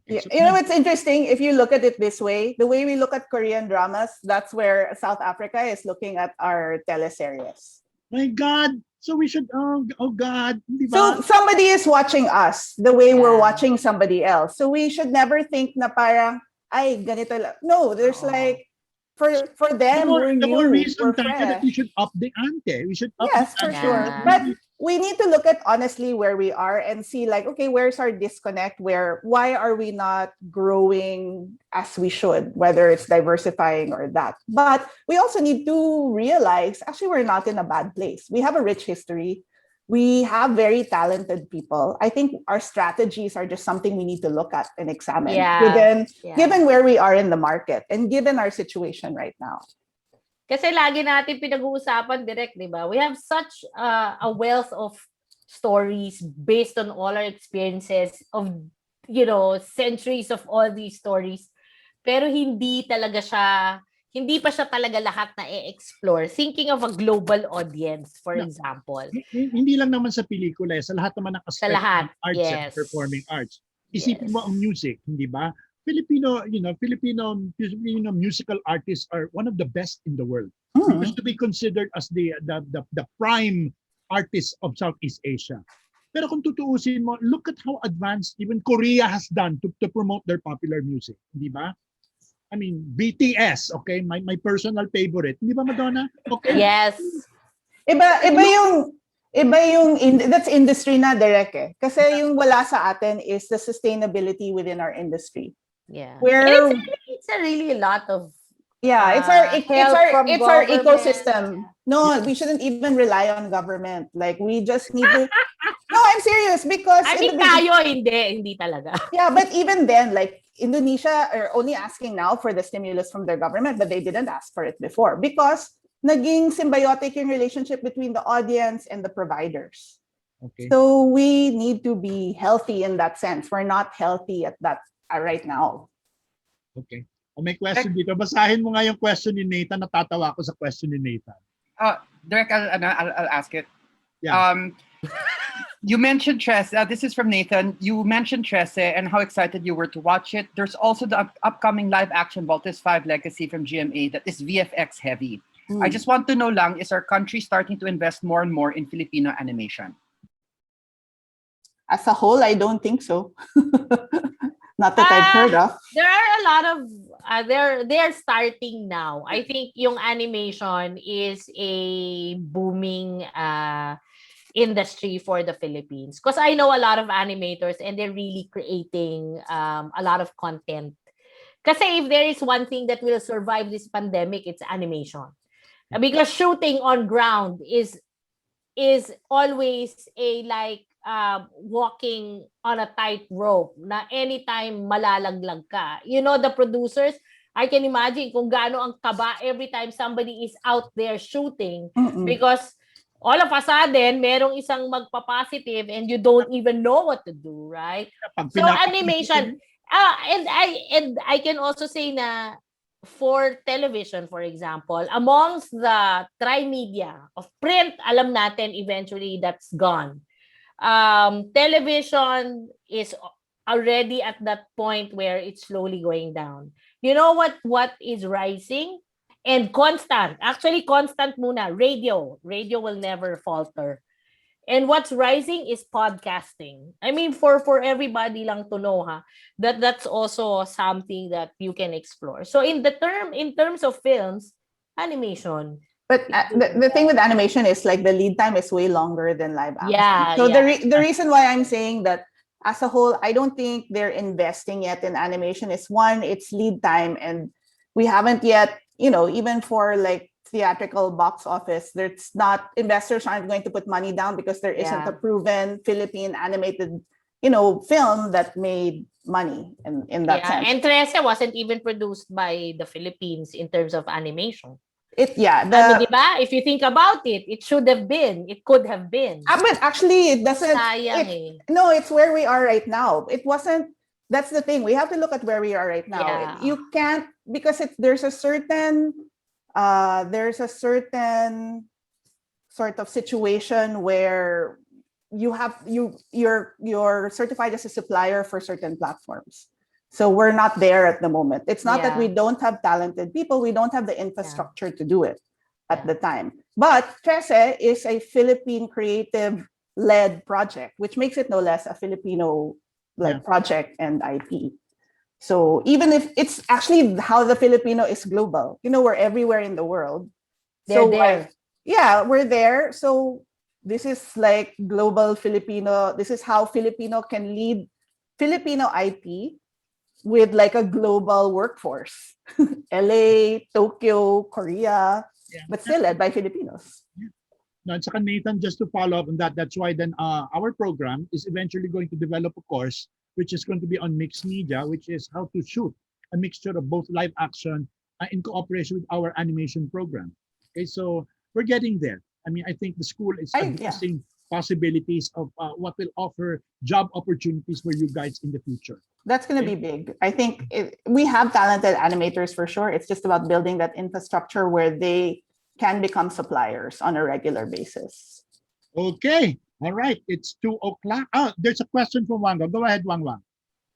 Yeah. It's interesting if you look at it this way. The way we look at Korean dramas, that's where South Africa is looking at our teleseries. My God. So we should, oh God. Diba? So somebody is watching us the way we're watching somebody else. So we should never think na parang, ay, ganito lang. No, there's like, for them, the more reason that we should up the ante. We should up yes, the for sure. But we need to look at honestly where we are and see like, okay, where's our disconnect? Why are we not growing as we should, whether it's diversifying or that? But we also need to realize, actually, we're not in a bad place. We have a rich history. We have very talented people. I think our strategies are just something we need to look at and examine, given where we are in the market and given our situation right now. Kasi lagi natin pinag-uusapan direct, di ba? We have such a wealth of stories based on all our experiences of, centuries of all these stories. Pero hindi talaga siya hindi pa siya talaga lahat na i-explore. Thinking of a global audience, for No. example. Hindi lang naman sa pelikula, sa lahat naman ng Sa aspect lahat, ng arts and yes. performing arts. Isipin mo Yes. ang music, hindi ba? Filipino musical artists are one of the best in the world. We used to be considered as the prime artists of Southeast Asia. Pero kung tutuusin mo, look at how advanced even Korea has done to promote their popular music, hindi ba? I mean, BTS, okay? My personal favorite. Hindi ba, Madonna? Okay. Yes. That's industry na direct eh. Kasi yung wala sa atin is the sustainability within our industry. Yeah. Where And it's a really lot of it's from our government. ecosystem. No, we shouldn't even rely on government. Like we just need to. No, I'm serious because I mean, tayo hindi talaga. Yeah, but even then, like Indonesia are only asking now for the stimulus from their government, but they didn't ask for it before because naging symbiotic yung relationship between the audience and the providers. Okay. So we need to be healthy in that sense. We're not healthy at that right now. Okay. May question dito. Basahin mo nga yung question ni Nathan. Natatawa ako sa question ni Nathan. Direct, I'll ask it. Yeah. You mentioned Trese. This is from Nathan. You mentioned Trese and how excited you were to watch it. There's also the upcoming live action Voltes 5 Legacy from GMA that is VFX heavy. I just want to know lang, is our country starting to invest more and more in Filipino animation? As a whole, I don't think so. Not that I've heard of. There are a lot of they're starting now. I think yung animation is a booming industry for the Philippines because I know a lot of animators and they're really creating a lot of content. Kasi if there is one thing that will survive this pandemic, it's animation. Because shooting on ground is always a walking on a tight rope na anytime malalaglag ka. You know, the producers, I can imagine kung gaano ang kaba every time somebody is out there shooting because all of a sudden, merong isang magpa-positive and you don't even know what to do, right? So animation, and I can also say na for television, for example, amongst the tri-media of print, alam natin eventually that's gone. Television is already at that point where it's slowly going down. You know what is rising? And constant. Actually, constant muna. Radio. Radio will never falter. And what's rising is podcasting. I mean, for everybody lang to know, that's also something that you can explore. So in terms of films, animation. But the thing with animation is like the lead time is way longer than live action. Yeah. So the reason why I'm saying that as a whole, I don't think they're investing yet in animation is one, it's lead time, and we haven't yet, even for like theatrical box office, there's not, investors aren't going to put money down because there isn't a proven Philippine animated, film that made money in that sense. And Trese wasn't even produced by the Philippines in terms of animation. Diba? If you think about it, it should have been. It could have been. But actually, it doesn't. No, it's where we are right now. It wasn't. That's the thing. We have to look at where we are right now. Yeah. You can't, because there's a certain sort of situation where you're certified as a supplier for certain platforms. So we're not there at the moment. It's not that we don't have talented people. We don't have the infrastructure to do it at the time. But Trese is a Philippine creative-led project, which makes it no less a Filipino project and IP. So even if it's actually how the Filipino is global, we're everywhere in the world. They're there. We're there. So this is like global Filipino. This is how Filipino can lead Filipino IP with like a global workforce. LA, Tokyo, Korea, but still led by Filipinos. No, and saka Nathan, just to follow up on that, that's why then our program is eventually going to develop a course which is going to be on mixed media, which is how to shoot a mixture of both live action in cooperation with our animation program. Okay, so we're getting there. I mean, I think the school is addressing possibilities of what will offer job opportunities for you guys in the future. That's going to be big. I think we have talented animators for sure. It's just about building that infrastructure where they can become suppliers on a regular basis. Okay. All right. It's 2:00. Oh, there's a question from Wang. Go ahead, Wang.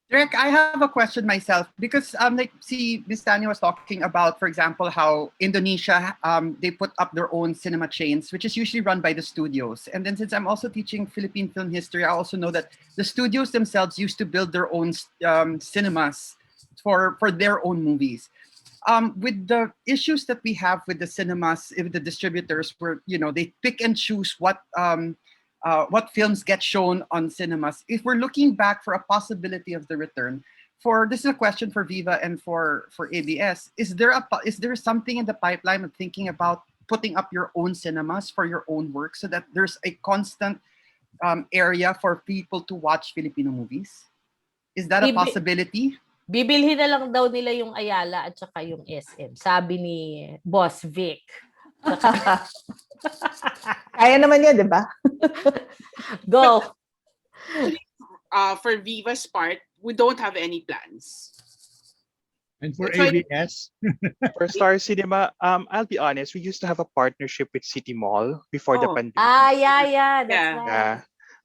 Derek, I have a question myself because like see Miss Tanya was talking about, for example, how Indonesia they put up their own cinema chains, which is usually run by the studios. And then since I'm also teaching Philippine film history, I also know that the studios themselves used to build their own cinemas for their own movies. With the issues that we have with the cinemas, if the distributors were, they pick and choose what films get shown on cinemas. If we're looking back for a possibility of the return, this is a question for Viva and for ABS. Is there something in the pipeline of thinking about putting up your own cinemas for your own work so that there's a constant area for people to watch Filipino movies? Is that a possibility? Bibilhin na lang daw nila yung Ayala at saka yung SM. Sabi ni Boss Vic. Kaya naman yun, di ba? Go. For Viva's part, we don't have any plans. And for That's why- ABS? For Star Cinema, I'll be honest, we used to have a partnership with City Mall before the Oh. pandemic. Yeah. That's Yeah. right. Yeah.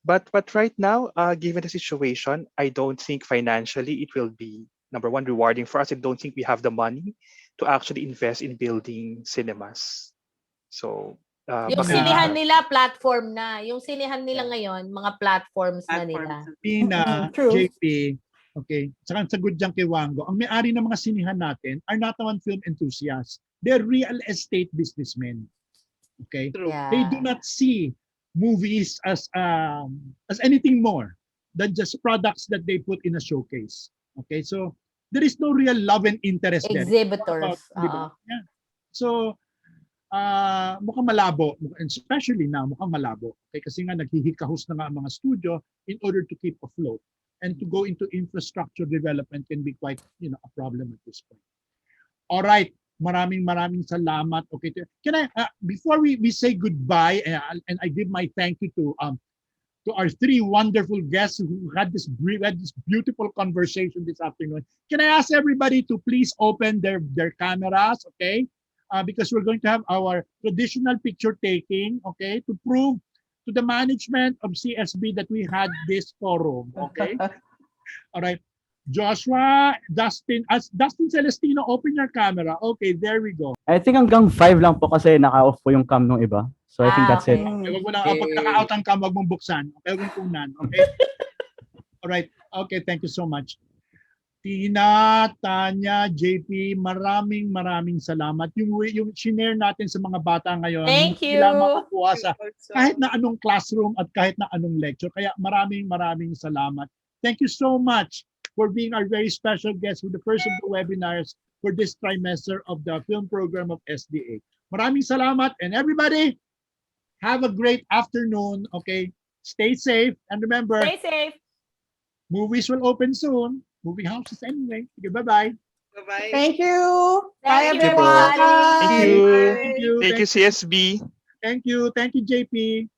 But right now, given the situation, I don't think financially it will be, number one, rewarding for us. I don't think we have the money to actually invest in building cinemas. So, Yung baka- sinihan nila, platform na. Yung sinihan nila ngayon, mga platforms na nila. Tina, True. JP, okay, saka ang sagot dyan kay Wango, ang may-ari ng mga sinihan natin are not naman film enthusiasts. They're real estate businessmen. Okay? True. Yeah. They do not see movies as anything more than just products that they put in a showcase. Okay? So, there is no real love and interest there. Exhibitors. Di ba? Yeah. So, mukhang malabo, and especially now, mukhang malabo. Okay, kasi nga naghihikahos na nga ang mga studio in order to keep afloat. And to go into infrastructure development can be quite, a problem at this point. All right, maraming salamat. Okay, can I before we say goodbye and I give my thank you to our three wonderful guests who had this beautiful conversation this afternoon. Can I ask everybody to please open their cameras, okay? Because we're going to have our traditional picture taking, okay, to prove to the management of CSB that we had this forum, okay? All right. Joshua, Dustin Celestino, open your camera. Okay, there we go. I think hanggang 5 lang po kasi naka-off po yung cam nung iba. So I think that's it. Okay, wag mo lang, pag naka-out ang cam, wag mong buksan. Okay, wag mong kunan. Okay? All right. Okay, thank you so much. Tina, Tanya, JP, maraming salamat. Yung shinare natin sa mga bata ngayon, Thank hindi you. lang makukuha sa kahit na anong classroom at kahit na anong lecture. Kaya maraming salamat. Thank you so much for being our very special guest with the first of the webinars for this trimester of the film program of SDA. Maraming salamat, and everybody, have a great afternoon. Okay, stay safe, and remember, Stay safe. movies will open soon. Movie houses anyway. Okay, bye-bye. Bye-bye. Thank you. Bye, Thank you, everyone. everybody. Thank you. Thank you. Thank you, CSB. Thank you. Thank you, JP.